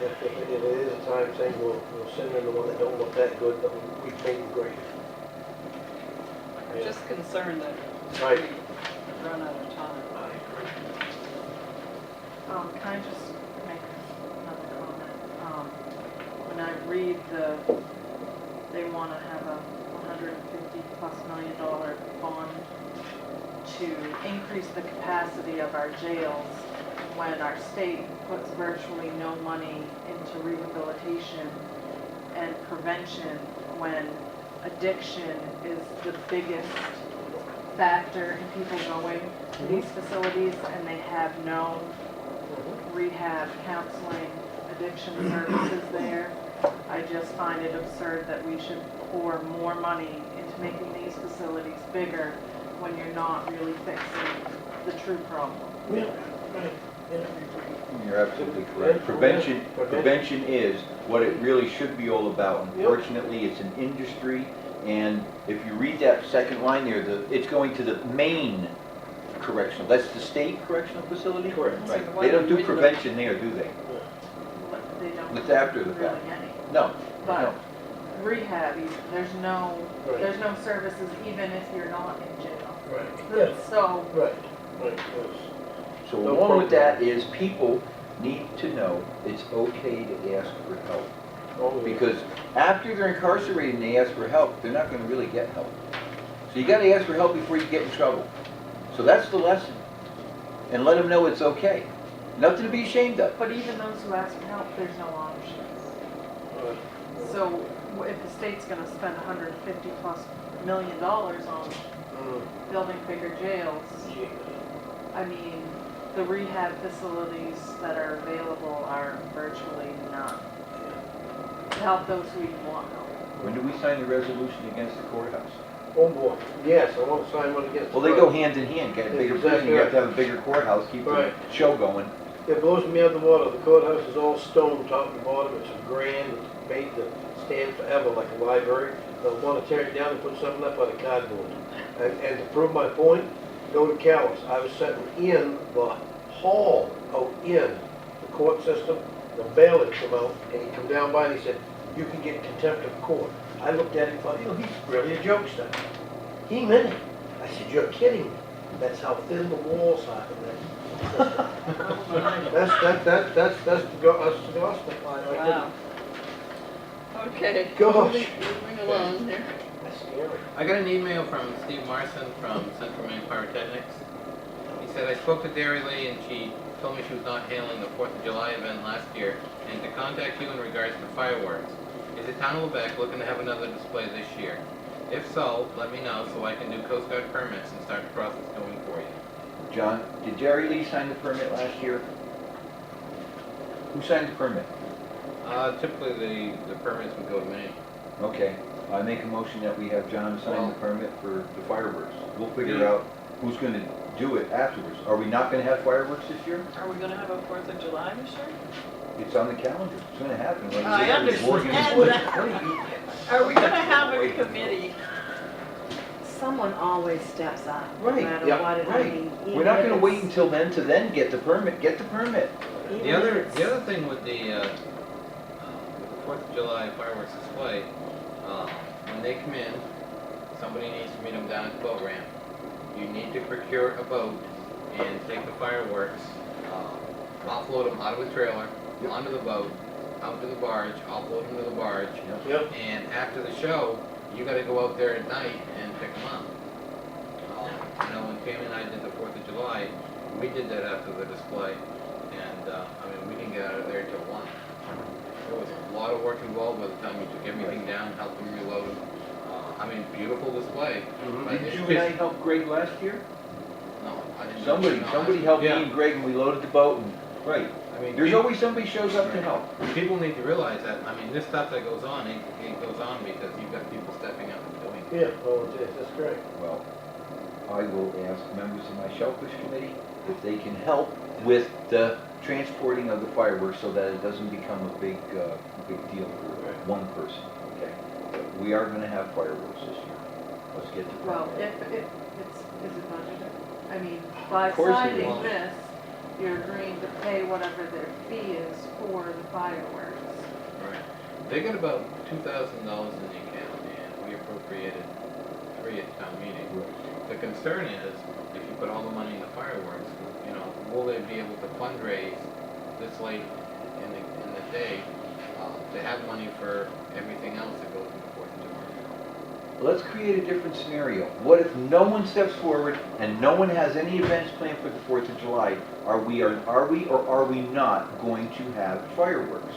if it is a time thing, we'll send in the one that don't look that good, but we paint and grade. I'm Yeah. just concerned that Right. we run out of time. I agree. Can I just make another comment? When I read they want to have a $150+ million bond to increase the capacity of our jails, when our state puts virtually no money into rehabilitation and prevention, when addiction is the biggest factor in people going to these facilities, and they have no rehab, counseling, addiction services there. I just find it absurd that we should pour more money into making these facilities bigger when you're not really fixing the true problem. Yeah, right, yeah. You're absolutely correct. Prevention is what it really should be all about. Unfortunately, it's an industry, and if you read that second line there, it's going to the main correctional, that's the state correctional facility? Correct. So Right, the one they don't do with the- prevention there, do they? They don't It's after the really fact. any. No, But no. rehab, there's no Right. services even if you're not in jail. Right, yes, So, right, right, yes. So The along with program. that is people need to know it's okay to ask for help. Oh, yeah. Because after they're incarcerated and they ask for help, they're not gonna really get help. So you gotta ask for help before you get in trouble. So that's the lesson. And let them know it's okay. Nothing to be ashamed of. but even those who ask for help, there's no options. So if the state's gonna spend $150+ million on building bigger jails, I mean, the rehab facilities that are available are virtually none to help those who even want help. When do we sign the resolution against the courthouse? Oh, boy, yes, I want to sign one against. Well, they go hand in hand. Get a bigger prison, you have to have a bigger courthouse, keep the Right. show going. It blows me out of the water. The courthouse is all stone, top to bottom. It's a grand. It's made to stand forever like a library. They'll want to tear it down and put something up out of cardboard. And to prove my point, go to Callis. I was sitting in the hall out in the court system. The bailiff come out and he come down by and he said, "You can get contempt of court." I looked at him and thought, he's really a jokester. He meant it. I said, you're kidding me. That's how thin the walls are. That's the gospel. Wow. Okay. Gosh. Moving along here. That's scary. I got an email from Steve Marson from Central Maine Pyrotechnics. He said, I spoke to Derry Lee and she told me she was not handling the 4th of July event last year and to contact you in regards to fireworks. Is the town of Lubec looking to have another display this year? If so, let me know so I can do Coast Guard permits and start the process going for you. John, did Jerry Lee sign the permit last year? Who signed the permit? Typically the permits would go to me. Okay, I make a motion that we have John sign the permit for the fireworks. We'll figure out who's gonna do it afterwards. Are we not gonna have fireworks this year? Are we gonna have a 4th of July this year? It's on the calendar, it's gonna happen. Like I said, it's understand organized- Are we gonna have a committee? Someone always steps up, no Right, matter yeah, what it, I right. mean. We're even not if gonna wait it's- until then to then get the permit, get the permit. even The if other, it's- the other thing with the 4th of July fireworks display, when they come in, somebody needs to meet them down at the boat ramp. You need to procure a boat and take the fireworks, offload them out of a trailer, onto the boat, out to the barge, offload them to the barge, Yep. and after the show, you gotta go out there at night and pick them up. You know, when Tammy and I did the 4th of July, we did that after the display, and, I mean, we didn't get out of there till 1. There was a lot of work involved by the time you took everything down, helped them reload. I mean, beautiful display. But Did it's you and I just- help Greg last year? No, I didn't. Somebody no, helped me yeah. and Greg and we loaded the boat and, right. I mean, There's people- always somebody shows up to help. People need to realize that, I mean, this stuff that goes on, it goes on because you've got people stepping up and doing it. Yeah, oh, it is, that's great. Well, I will ask members of my Shellfish Committee if they can help with the transporting of the fireworks so that it doesn't become a big deal for one person, okay? But we are gonna have fireworks this year. Let's get the Well, permit. if it's, is it budgeted? I mean, by Of course it signing is. this, you're agreeing to pay whatever their fee is for the fireworks. Right. They got about $2,000 in the account and we appropriated 3 at town meeting. The concern is, if you put all the money in the fireworks, you know, will they be able to fundraise this late in the day to have money for everything else that goes in the 4th of July? Let's create a different scenario. What if no one steps forward and no one has any events planned for the 4th of July? Are we or are we not going to have fireworks?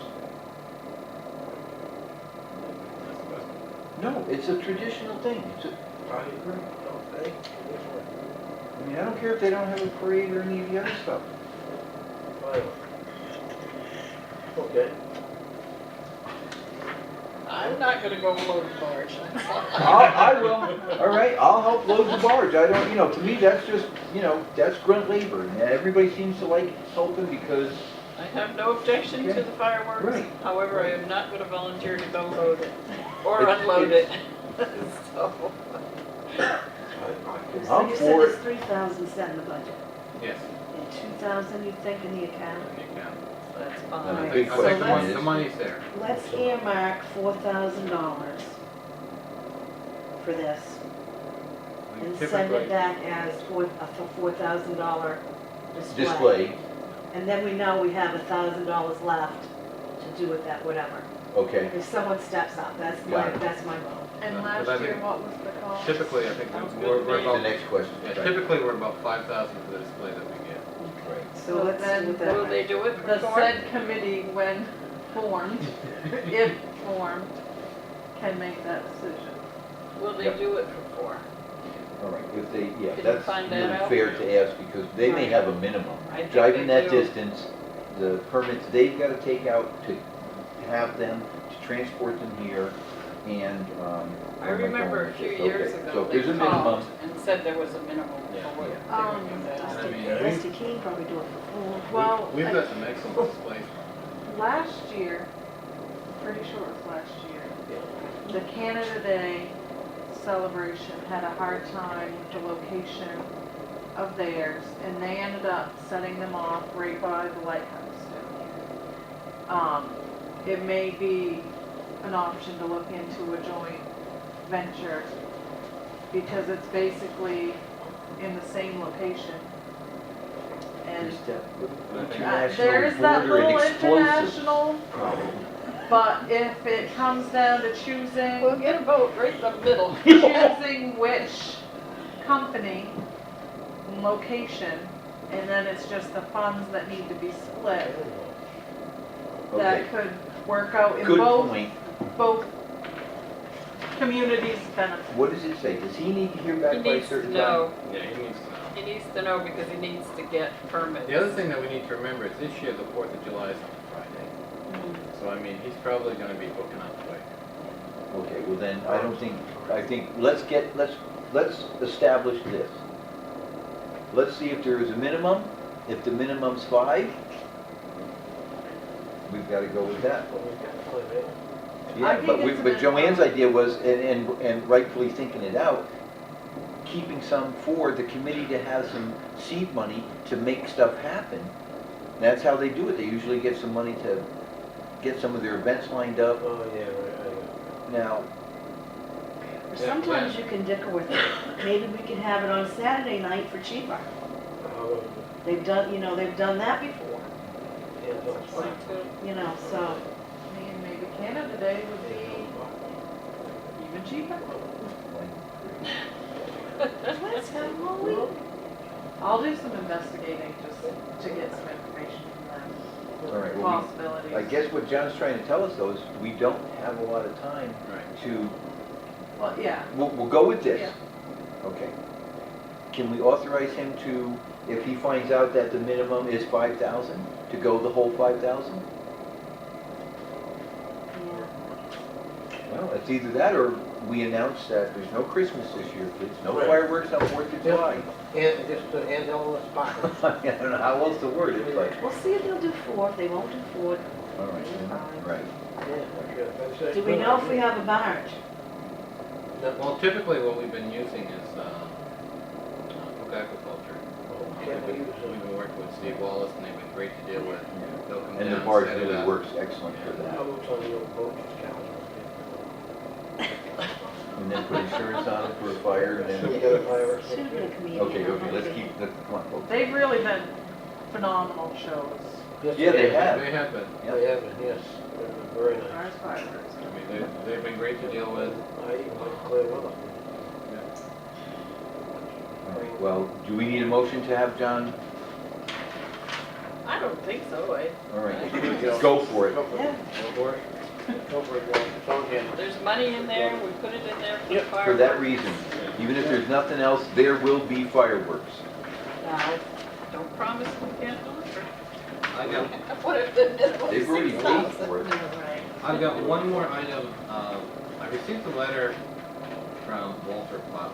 That's the question. No, it's a traditional thing. I agree, okay. I mean, I don't care if they don't have a parade or any of the other stuff. Fine. Okay. I'm not gonna go load a barge. I will. All right, I'll help load the barge. I don't, to me, that's just, that's grunt labor. And everybody seems to like helping because, I have no objection to the fireworks. Right. However, I am not gonna volunteer to go load it or It's- unload it. So, So I'm you for said it. it's 3,000 set in the budget, Yes. and 2,000 you think in the account? You can. that's The fine. big I So think question the is, money's there. Let's earmark $4,000 for this and send Typically- it back as a $4,000 display. display, And then we know we have $1,000 left to do with that, whatever. okay. If someone steps up, that's Got it. my vote. And But last I year, think- what was the cost? Typically, I think Sounds we're good to me. The about, next question. yeah, Right. typically we're about 5,000 for the display that we get. Right. So let's then do it that Will way. they do it The for said committee, when formed, if formed, can make that decision. Will they Yep. do it for 4? All right, if they, Can you that's find that really out? fair to ask because they may have a minimum. I think Driving they that do. distance, the permits they've got to take out to have them, to transport them here, and, I where am remember going a with few this? years Okay, ago, so if they there's a minimum, called and said there was a minimum Yeah. for what they Um, would do that. I mean, Dusty King probably do it for 4. Well, We've got some excellent displays. last year, pretty sure it was last year, the Canada Day celebration had a hard time with the location of theirs, and they ended up setting them off right by the lighthouse down here. It may be an option to look into a joint venture because it's basically in the same location. And Is that there is international that border and little explosives international, problem? but if it comes down to choosing, We'll get a vote right in the middle. choosing which company, location, and then it's just the funds that need to be split, Okay, that could work out in good both point. communities' benefit. What does it say? Does he need to hear He back by a needs to certain time? know, Yeah, he needs to know. he needs to know because he needs to get permits. The other thing that we need to remember is this year, the 4th of July is on a Friday. So, I mean, he's probably gonna be booking up quick. Okay, well then, I think, let's establish this. Let's see if there is a minimum. If the minimum's 5, we've gotta go with that. I Yeah, think but it's a but Joanne's minimum. idea was, and rightfully thinking it out, keeping some for the committee to have some seed money to make stuff happen. That's how they do it. They usually get some money to get some of their events lined up. Oh, yeah, right, Now, Sometimes you can dicker with it. Maybe we can have it on Saturday night for cheaper. They've done that before, so. I mean, maybe Canada Day would be even cheaper. Let's have one week. I'll do some investigating just to get some information from all right, them, well, possibilities. I guess what John's trying to tell us though is we don't have a lot of time Right. to, Well, yeah, we'll go with this. Yeah. Okay. Can we authorize him to, if he finds out that the minimum is 5,000, to go the whole 5,000? Well, it's either that or we announce that there's no Christmas this year, kids, no Right. fireworks on 4th of July. And just to hand all the spot. I don't know how else to word it, but, We'll see if they'll do 4. If they won't do 4, all right, right. do we know if we have a barge? Well, typically what we've been using is Lubec Agriculture. Can't we use We've been working with Steve Wallace and they've been great to deal with. They'll come And the down, barge set it really up. works excellent for that. How looks on the old boat, just counting. And then put insurance on it for a fire and So we then, got a fireworks. Should be a comedian. okay, let's keep, come on, folks. they've really been phenomenal shows Yes, Yeah, they have. They have been. They have it, yes. They've been very as nice. far as fireworks. I mean, they've been great to deal with. I even went to clear with them. All right, well, do we need a motion to have John? I don't think so. All right, go for it. Go for it. Go for it. Go for it, John. It's on him. There's money in there, we put it in there for the Yep, fireworks. For that reason, even if there's nothing else, there will be fireworks. Now, don't promise we can't deliver. I got, What if the minimum They've already paid 6,000? for it. I've got one more item. I received a letter from Walter Plow.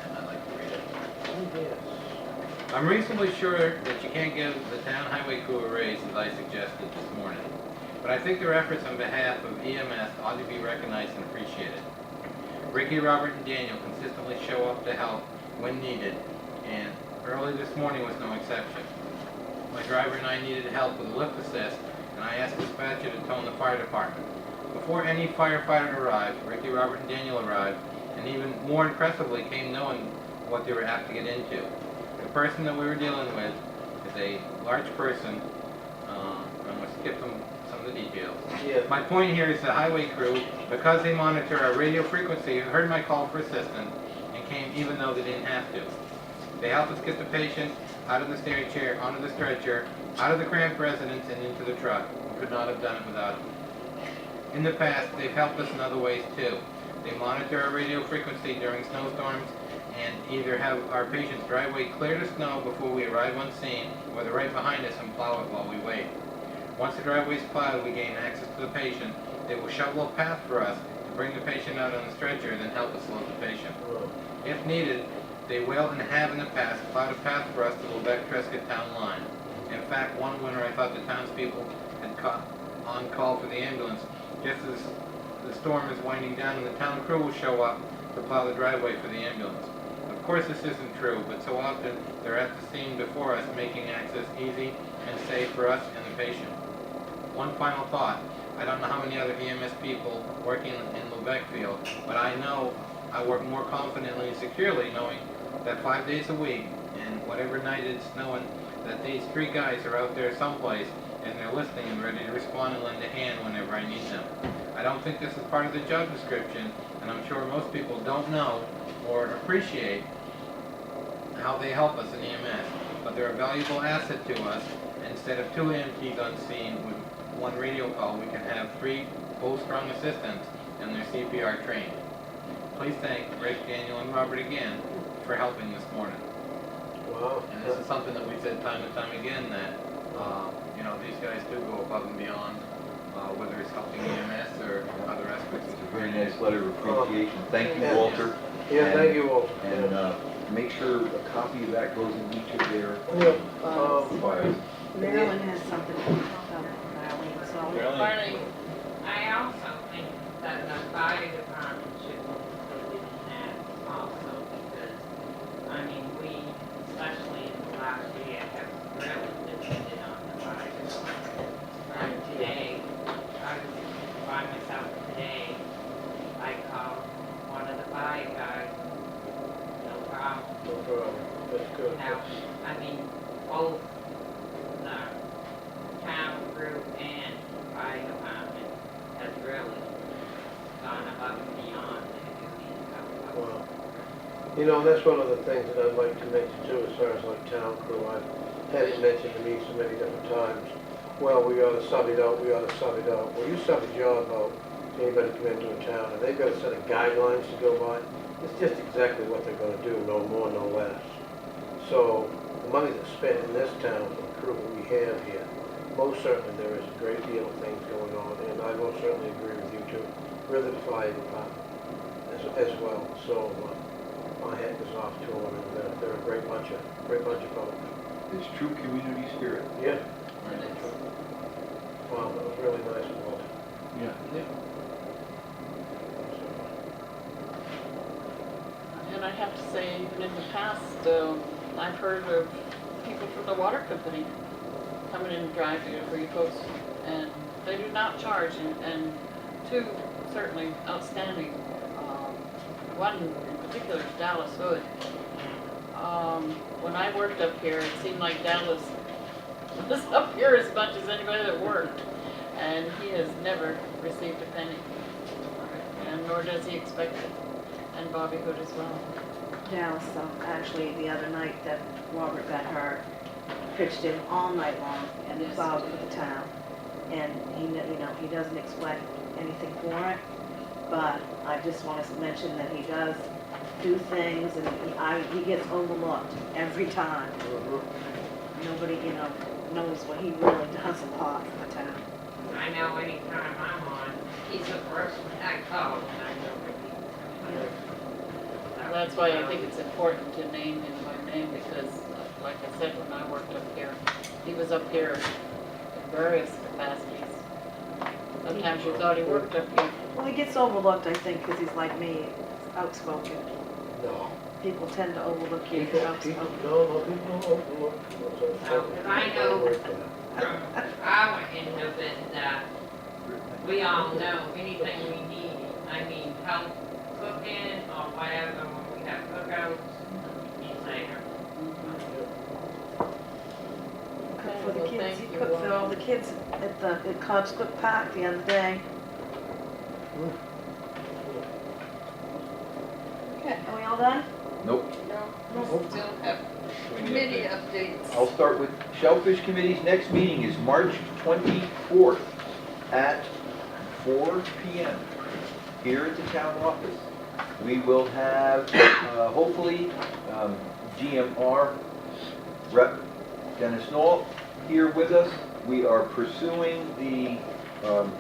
And I'd like to read it. Oh, yes. I'm reasonably sure that you can't give the town highway crew a raise as I suggested this morning, but I think their efforts on behalf of EMS ought to be recognized and appreciated. Ricky, Robert, and Daniel consistently show up to help when needed, and early this morning was no exception. My driver and I needed help with a lift assist, and I asked dispatcher to tone the fire department. Before any firefighter arrived, Ricky, Robert, and Daniel arrived, and even more impressively came knowing what they were apt to get into. The person that we were dealing with is a large person. I'm going to skip some of the details. Yeah. My point here is the highway crew, because they monitor our radio frequency, heard my call for assistance and came even though they didn't have to. They helped us get the patient out of the steering chair, onto the stretcher, out of the cramped residence and into the truck. We could not have done it without them. In the past, they've helped us in other ways too. They monitor our radio frequency during snowstorms and either have our patient's driveway cleared of snow before we arrive on scene, or they're right behind us and plow it while we wait. Once the driveway is plowed, we gain access to the patient. They will shovel a path for us to bring the patient out on the stretcher, then help us load the patient. If needed, they will and have in the past plowed a path for us to the Lubec-Trescott town line. In fact, one winter I thought the townspeople had caught on call for the ambulance. Just as the storm is winding down and the town crew will show up to plow the driveway for the ambulance. Of course this isn't true, but so often they're at the scene before us, making access easy and safe for us and the patient. One final thought. I don't know how many other EMS people working in Lubec feel, but I know I work more confidently and securely knowing that 5 days a week, and whatever night it's snowing, that these 3 guys are out there someplace, and they're listening and ready to respond and lend a hand whenever I need them. I don't think this is part of the job description, and I'm sure most people don't know or appreciate how they help us in EMS, but they're a valuable asset to us. Instead of 2 EMTs on scene with 1 radio call, we can have 3 full strong assistants, and they're CPR trained. Please thank Rick, Daniel, and Robert again for helping this morning. Wow. And this is something that we said time and time again, that, you know, these guys do go above and beyond, whether it's helping EMS or other aspects of It's the a very nice letter of appreciation. Thank you, Yeah. Walter. Yeah, thank you, Walter. And make sure a copy of that goes in each of their Yeah, files. Marilyn has something to talk about, Marilyn, so. Marlene, I also think that the fire department should be included in that also, because, I mean, we, especially in the last year, have really depended on the fire department. And today, I was by myself today, I called one of the fire guys, no problem. no problem. That's good. Now, I mean, both the town group and fire department has really gone above and beyond their duties. Wow. You know, that's one of the things that I'd like to mention too, as far as like town crew. I've had it mentioned to me so many different times. Well, we ought to sub it out, we ought to sub it out. Well, you sub a job out, anybody come into a town, and they've got a set of guidelines to go by. It's just exactly what they're gonna do, no more, no less. So, the money that's spent in this town for the crew that we have here, most certainly there is a great deal of things going on, and I most certainly agree with you too, with the fire department as well. So, my hat is off to them, and they're a great bunch of folks. It's true community spirit. Yeah. Wow, that was really nice of Walter. Yeah. and I have to say, even in the past, I've heard of people from the water company coming in and driving for you folks, and they do not charge, and 2 certainly outstanding. One in particular is Dallas Hood. When I worked up here, it seemed like Dallas was up here as much as anybody that worked, and he has never received a penny, and nor does he expect it, and Bobby Hood as well. Dallas, actually, the other night that Robert got hurt, pitched in all night long and Yes. plowed for the town. And he, he doesn't expect anything for it, but I just want to mention that he does do things, and he gets overlooked every time. Nobody, knows what he really does a lot for the town. I know anytime I'm on, he's the first one I call, and I know what And that's why I think it's important to name him by name, because, like I said, when I worked up here, he was up here in various capacities. Sometimes you thought he worked up here. Well, he gets overlooked, I think, because he's like me, outspoken. No. People tend to overlook you if People, you're outspoken. no, people don't overlook. Because I know from our end of it that we all know anything we need, I mean, help cooking or whatever, when we have cookouts, he's there. Cooked for the Well, kids, thank he you, cooked for all the kids at Cobb's Cook Park the other day. Okay. Are we all done? Nope. No, still have committee updates. I'll start with Shellfish Committee's next meeting is March 24th at 4 p.m. here at the town office. We will have, hopefully, GMR Rep Dennis Knoll here with us. We are pursuing the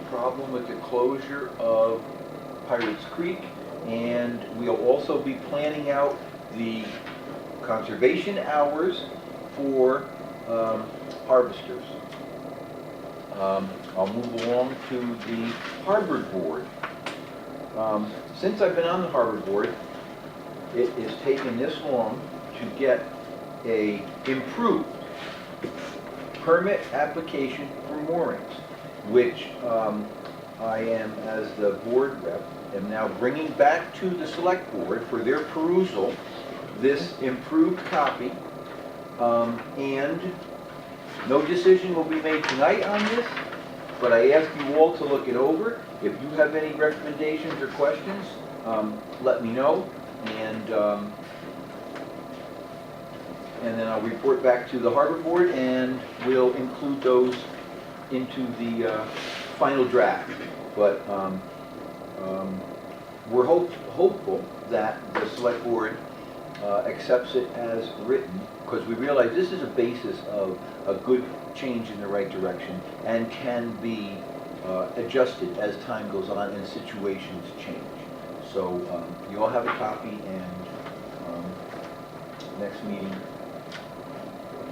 problem with the closure of Pirates Creek, and we'll also be planning out the conservation hours for harvesters. I'll move along to the Harbor Board. Since I've been on the Harbor Board, it has taken this long to get a improved permit application for moorings, which I am, as the board rep, am now bringing back to the select board for their perusal this improved copy. And no decision will be made tonight on this, but I ask you all to look it over. If you have any recommendations or questions, let me know, and then I'll report back to the harbor board, and we'll include those into the final draft. But we're hopeful that the select board accepts it as written, because we realize this is a basis of a good change in the right direction and can be adjusted as time goes on and situations change. So you all have a copy, and next meeting,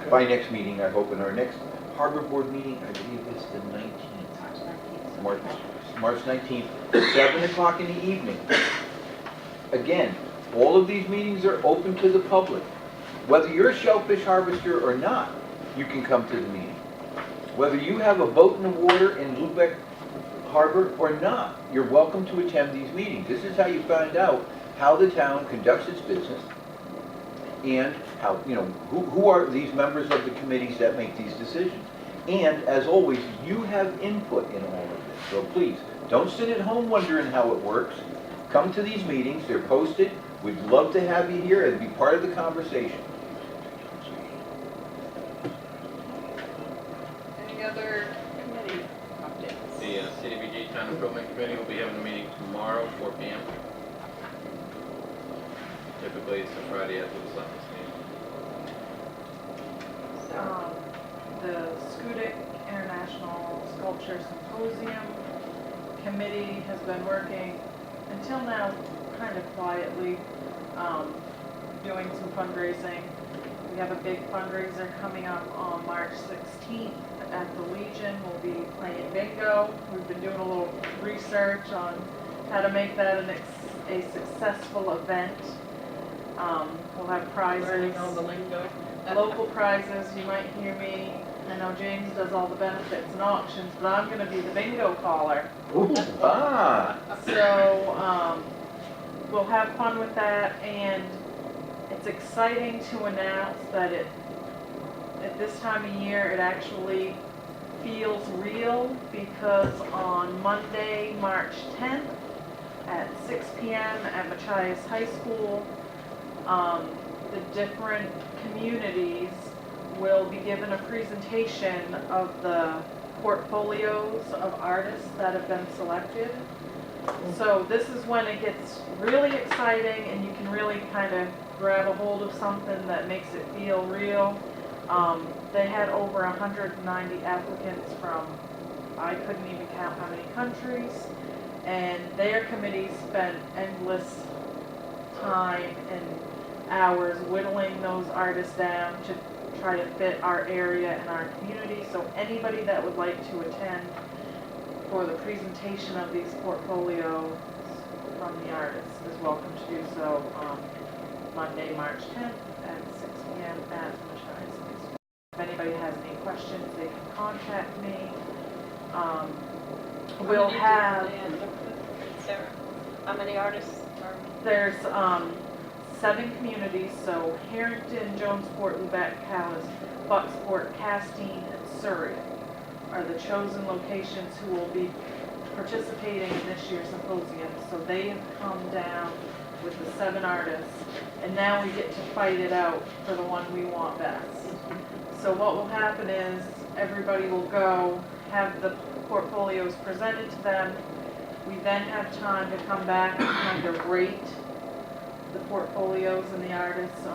by next meeting, I hope in our next harbor board meeting, I believe it's the 19th, March 19th, 7 o'clock in the evening. Again, all of these meetings are open to the public. Whether you're a shellfish harvester or not, you can come to the meeting. Whether you have a boat in the water in Lubec Harbor or not, you're welcome to attend these meetings. This is how you find out how the town conducts its business, and how, who are these members of the committees that make these decisions. And as always, you have input in all of this. So please, don't sit at home wondering how it works. Come to these meetings, they're posted. We'd love to have you here and be part of the conversation. Any other committee updates? The CDBG Town Improvement Committee will be having a meeting tomorrow, 4 p.m. Typically, it's a Friday after the selectmen's meeting. The Schoodic International Sculpture Symposium Committee has been working until now kind of quietly, doing some fundraising. We have a big fundraiser coming up on March 16th at the Legion. We'll be playing bingo. We've been doing a little research on how to make that a successful event. We'll have prizes. Learning all the lingo. Local prizes, you might hear me. I know James does all the benefits and auctions, but I'm gonna be the bingo caller. Ooh, ah! So, we'll have fun with that, and it's exciting to announce that at this time of year, it actually feels real, because on Monday, March 10th, at 6 p.m. at Machias High School, the different communities will be given a presentation of the portfolios of artists that have been selected. So this is when it gets really exciting, and you can really kind of grab a hold of something that makes it feel real. They had over 190 applicants from, I couldn't even count how many countries, and their committee spent endless time and hours whittling those artists down to try to fit our area and our community. So anybody that would like to attend for the presentation of these portfolios from the artists is welcome to do so on Monday, March 10th at 6 p.m. at Machias High School. If anybody has any questions, they can contact me. We'll have, Sarah, how many artists are? there's 7 communities, so Harrington, Jonesport, Lubec, Calais, Bucksport, Castine, and Surrey are the chosen locations who will be participating in this year's symposium. So they have come down with the 7 artists, and now we get to fight it out for the one we want best. So what will happen is everybody will go, have the portfolios presented to them. We then have time to come back and kind of rate the portfolios and the artists,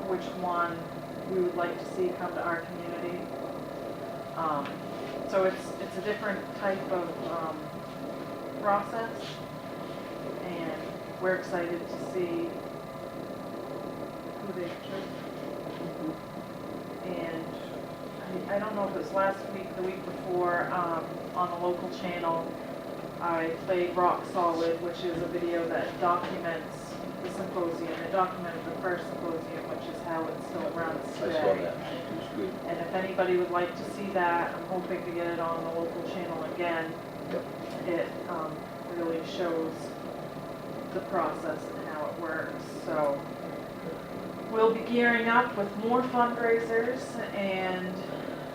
which one we would like to see come to our community. So it's a different type of process, and we're excited to see who they choose. And I don't know if it was last week, the week before, on the local channel, I played Rock Solid, which is a video that documents the symposium. It documented the first symposium, which is how it still runs I today. saw that. It was good. And if anybody would like to see that, I'm hoping to get it on the local channel again. Yep. It really shows the process and how it works. So we'll be gearing up with more fundraisers, and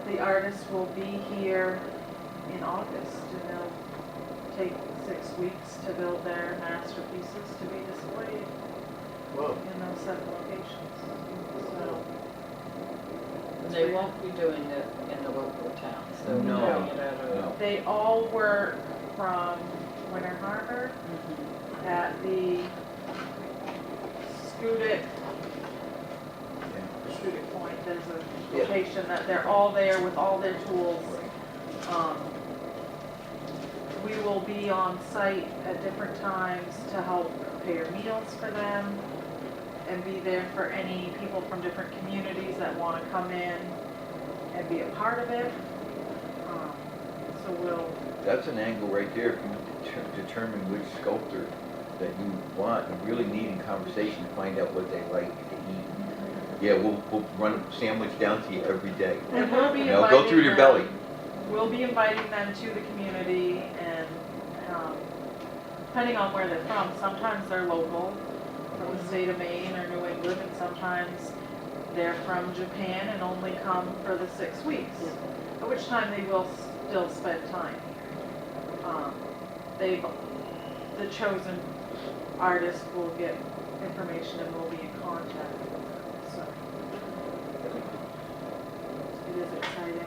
the artists will be here in August, and they'll take 6 weeks to build their masterpieces to be displayed Well, in those 7 locations. So They won't be doing it in the local towns, they'll be doing No, it at a. no. they all work from Winter Harbor Mhm. at the Scudic Point. There's a Yeah. location that they're all there with all their tools. We will be on site at different times to help prepare meals for them and be there for any people from different communities that want to come in and be a part of it. So we'll, That's an angle right there, if you determine which sculptor that you want, and really need in conversation to find out what they like to eat. Yeah, we'll run a sandwich down to you every day. and we'll be You know, inviting go through your them- belly. We'll be inviting them to the community, and depending on where they're from, sometimes they're local from the state of Maine or New England, and sometimes they're from Japan and only come for the 6 weeks, at which time they will still spend time here. The chosen artist will get information and will be in contact with them, so. It is exciting,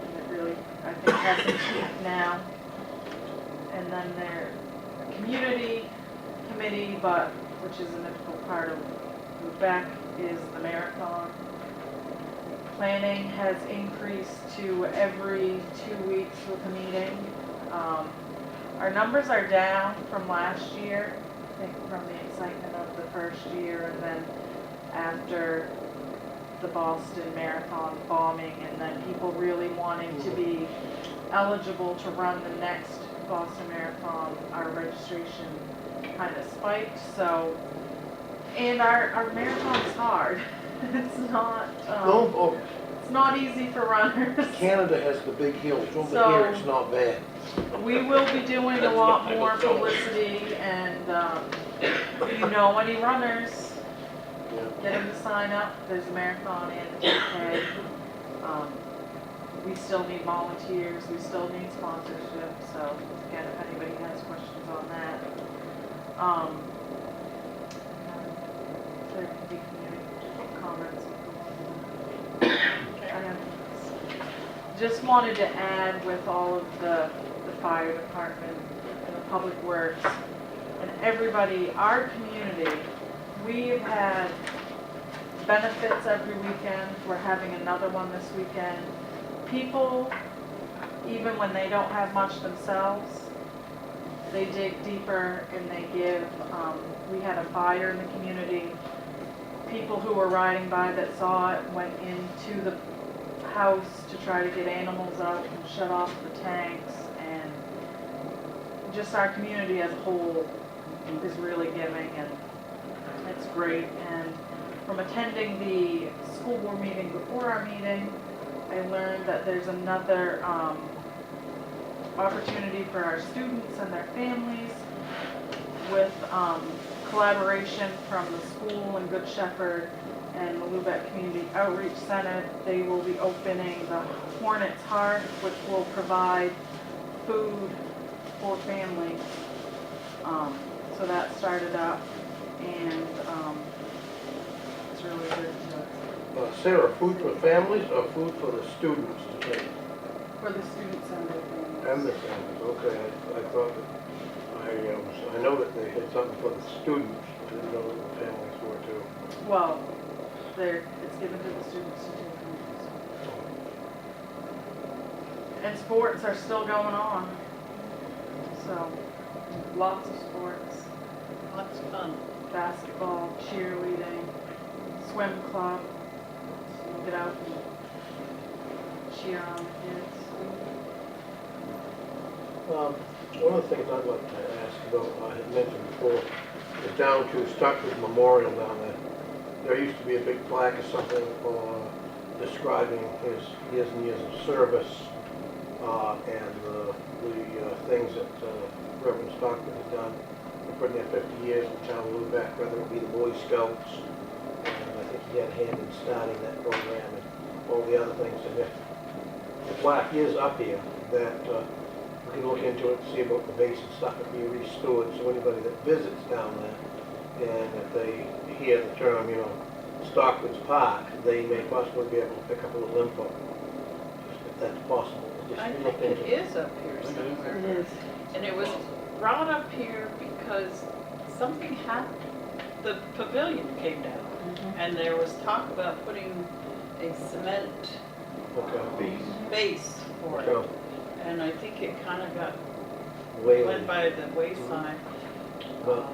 and it really, I think, has some teeth now. And then their community committee, which is an integral part of Lubec, is the marathon. Planning has increased to every 2 weeks with a meeting. Our numbers are down from last year, I think from the excitement of the first year, and then after the Boston Marathon bombing, and then people really wanting to be eligible to run the next Boston Marathon, our registration kind of spiked. So, and our marathon's hard. It's not, it's not easy for runners. Canada has the big hills, over So- here it's not bad. We will be doing a lot more publicity, and if you know any runners, Yeah. get them to sign up. There's a marathon and a 10K. We still need volunteers, we still need sponsorship, so again, if anybody has questions on that. There can be community comments. Just wanted to add, with all of the fire department and the public works and everybody, our community, we've had benefits every weekend. We're having another one this weekend. People, even when they don't have much themselves, they dig deeper and they give. We had a fire in the community. People who were riding by that saw it went into the house to try to get animals out and shut off the tanks, and just our community as a whole is really giving, and it's great. And from attending the school board meeting before our meeting, I learned that there's another opportunity for our students and their families with collaboration from the school and Good Shepherd and the Lubec Community Outreach Center. They will be opening the Hornet's Heart, which will provide food for families. So that started up, and it's really good Sarah, food for families or food for the students to take? for the students and their families. And the families, okay, I thought that, I know that they had something for the students, I didn't know that the families were too. Well, it's given to the students to take home. And sports are still going on. So, lots of sports. Lots of fun. Basketball, cheerleading, swim club. So we'll get out and cheer on the kids. One of the things I'd like to ask about, I had mentioned before, is down to Stuckford Memorial down there. There used to be a big plaque or something describing his years and years of service and the things that Reverend Stockford had done. been there 50 years in the town of Lubec, whether it be the Boy Scouts, and I think he had a hand in starting that program and all the other things. And if the plaque is up here, that we can look into it and see about the base and stuff and be restored, so anybody that visits down there, and if they hear the term, you know, Stockman's Park, they may possibly be able to pick up a little info, if that's possible. Just I look think into it is up here somewhere. It is. And it was brought up here because something happened. The pavilion came down, and there was talk about putting a cement Okay. base for it. So, And I think it kind of got, wailing. went by the wayside. Well,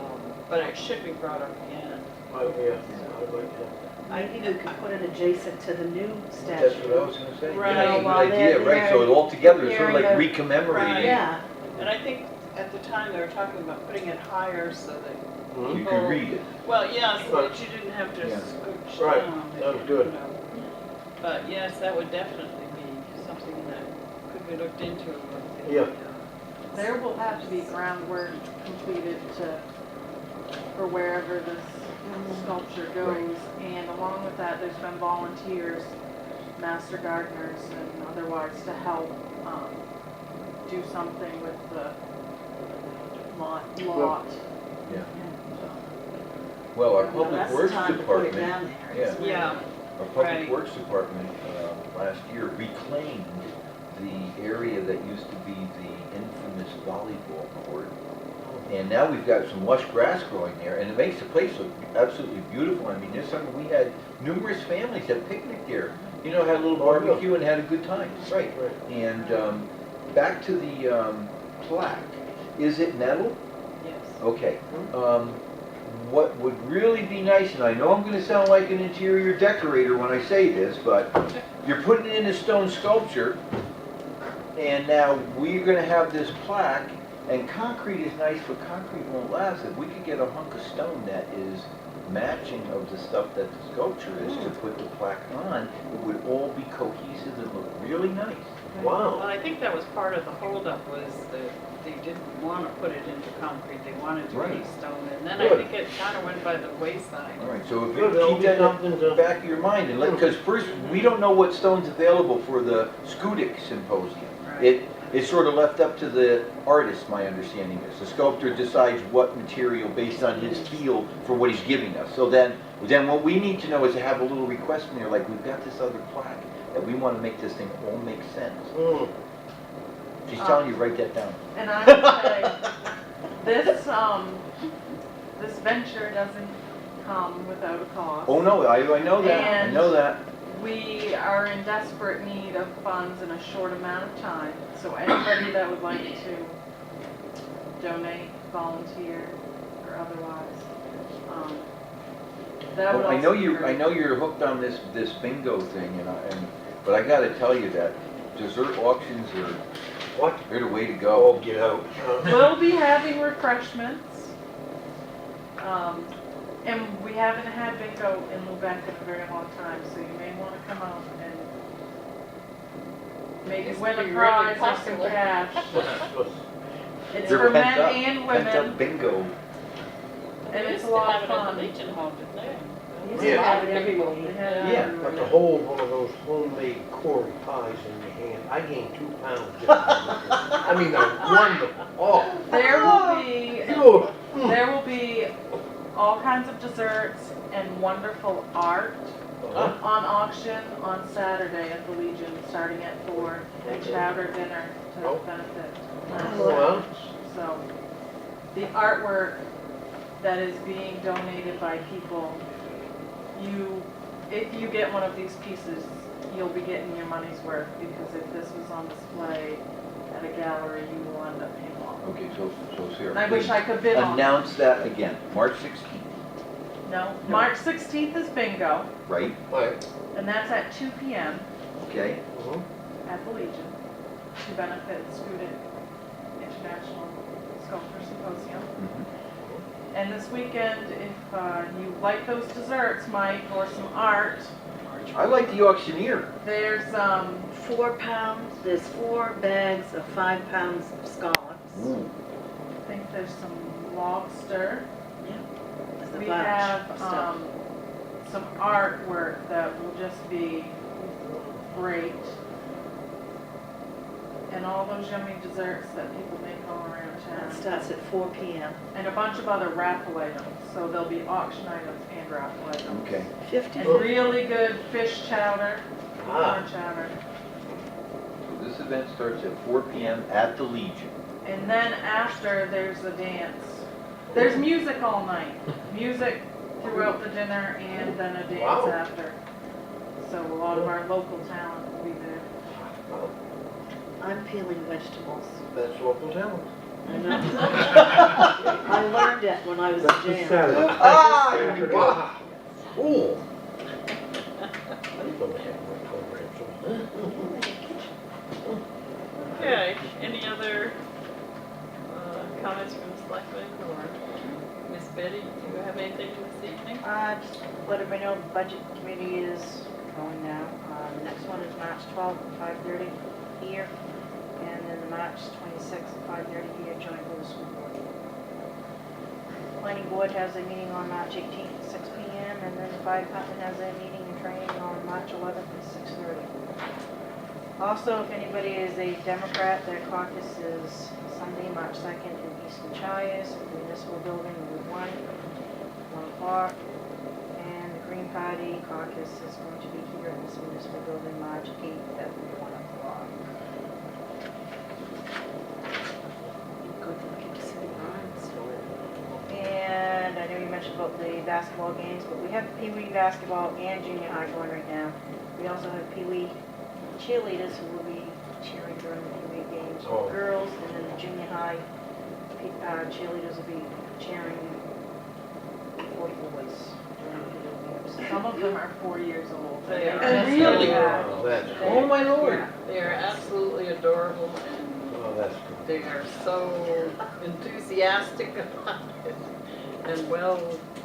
But it should be brought up again. yeah, I'd like to. Maybe we could put it adjacent to the new That's statue. what I was gonna say. Right. Yeah, While good they're idea, right, so there it all together is sort of like preparing recommemorating. Yeah, And I think at the time they were talking about putting it higher so that, You can read it. well, yeah, so that you didn't have to Yeah. scooch Right. down. Sounds you good. know. But yes, that would definitely be something that could be looked into. with the, Yeah. There will have to be groundwork completed for wherever this sculpture goes. And along with that, there's been volunteers, master gardeners and otherwise to help, do something with the lot. Yeah. Well, our well, public that's the works time to put it department, down there. yeah. isn't it? Yeah, our public Right. works department, last year reclaimed the area that used to be the infamous volleyball court. And now we've got some lush grass growing there, and it makes the place look absolutely beautiful. I mean, this summer we had numerous families that picnicked there. You know, had a little Oh, yeah. barbecue and had a good time. Right. Right. And back to the plaque. Is it metal? yes. Okay. What would really be nice, and I know I'm gonna sound like an interior decorator when I say this, but you're putting in a stone sculpture, and now we're gonna have this plaque, and concrete is nice, but concrete won't last. If we could get a hunk of stone that is matching of the stuff that the sculpture is to put the plaque on, it would all be cohesive and look really nice. Well, Wow. I think that was part of the holdup was that they didn't want to put it into concrete, they wanted to be Right. stone. And then I Good. think it kind of went by the wayside. All right, so if Good, you that'll keep be that something in to- the back of your mind, and because first, we don't know what stone's available for the Scudic Symposium. Right. It's sort of left up to the artist, my understanding is. The sculptor decides what material based on his feel for what he's giving us. So then what we need to know is to have a little request in there, like, we've got this other plaque, that we want to make this thing all make sense. Mm. She's telling you, write that down. And I would say, this venture doesn't come without a cost. Oh, no, I know that, I know that. We are in desperate need of funds in a short amount of time, so anybody that would like to donate, volunteer, or otherwise, that would Well, I also know be you, I great. know you're hooked on this bingo thing, but I gotta tell you that dessert auctions What? they're the way to Oh, go. get out. We'll be having refreshments. And we haven't had bingo in Lubec in a very long time, so you may want to come out and maybe Used to win a be really prize or some popular. cash. Let's- It's They're for men pent up- and Pent up women, bingo. and They it's used a to lot have of it at the fun. Legion Hall, didn't they? Used to Yeah. have it everywhere. They had it Yeah, everywhere. But to hold one of those homemade Cory pies in your hand, I gained 2 pounds. Just I mean, they're wonderful. Oh, There will be all kinds of desserts and wonderful art on auction on Saturday at the Legion, starting at 4, and chowder dinner to Oh. benefit. Well, So, the artwork that is being donated by people, if you get one of these pieces, you'll be getting your money's worth, because if this was on display at a gallery, you will end up paying off. Okay, so Sarah, And I wish please I could bid on it. announce that again, March 16th, No, March 16th is bingo, right? right. and that's at 2 p.m. Okay? Mhm. at the Legion to benefit Scudic International Sculpture Symposium. Mhm. And this weekend, if you like those desserts, Mike, or some art, I like the auctioneer. there's 4 pounds, there's 4 bags of 5 pounds of scallops. Ooh. I think there's some lobster. The We batch have, stuff. some artwork that will just be great. And all those yummy desserts that people make all around That town. starts at 4 PM. And a bunch of other raffle items, so there'll be auction items and raffle items. Okay. 50. And really good fish chowder, corn chowder. So this event starts at 4 PM at the Legion. And then after, there's a dance. There's music all night. Music throughout the dinner and then a dance Wow. after. So a lot of our local talent will be there. Well, I'm peeling vegetables. that's local talent. I know. I learned it when I was in jail. Wow. Cool. I didn't know they had more programs. Okay, any other comments from the selectmen or Miss Betty, do you have anything this evening? Just let everybody know the budget committee is going now. The next one is March 12th at 5:30 here, and then the March 26th at 5:30 here, joint with the school board. Planning board has a meeting on March 18th at 6 PM, and then the fire department has a meeting and training on March 11th at 6:30. Also, if anybody is a Democrat, their caucus is Sunday, March 2nd in Eastern Shires, at the municipal building, Route 1, 1 o'clock. And the Green Party caucus is going to be here in this municipal building, March 8th at 1 o'clock. Good that I get to see the Brian story. And I know you mentioned about the basketball games, but we have Pee Wee basketball and junior high going right now. We also have Pee Wee cheerleaders who will be cheering during the Pee Wee games Oh. for girls, and then the junior high cheerleaders will be cheering for boys during the Pee Wee games. Some of them are 4 years old. They are. just Really? bad. Oh, that's They- cool. my lord. Yeah. They are absolutely adorable and Oh, that's cool. they are so enthusiastic about it and well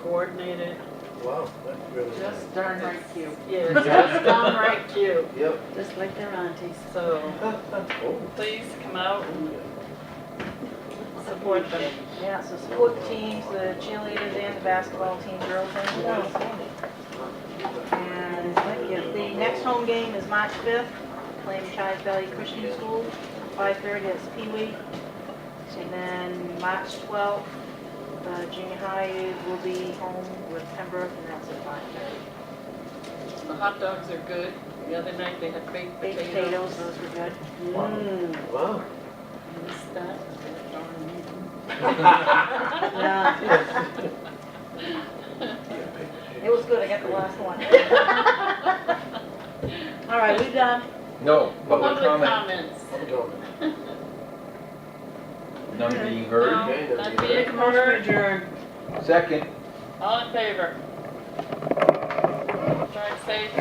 coordinated. Wow, that's really nice. Just darn right cute. Yeah, just downright cute. Yep. Just like their aunties. So Oh. please come out and support them. Yeah, so support the teams, the cheerleaders and the basketball team, girls and boys. And the next home game is March 5th, playing Chives Valley Christian School, 5:30, it's Pee Wee. And then March 12th, junior high will be home with Pembroke, and that's at 5:30. The hot dogs are good. The other night they had baked Baked potatoes. potatoes, those were good. Wow. Missed that. Yeah, it was good, I got the last one. All right, we done. No, public Public comment, comments. none being heard. No, Okay, not then being Make a motion to heard. adjourn. Second. All in favor? Drive safe.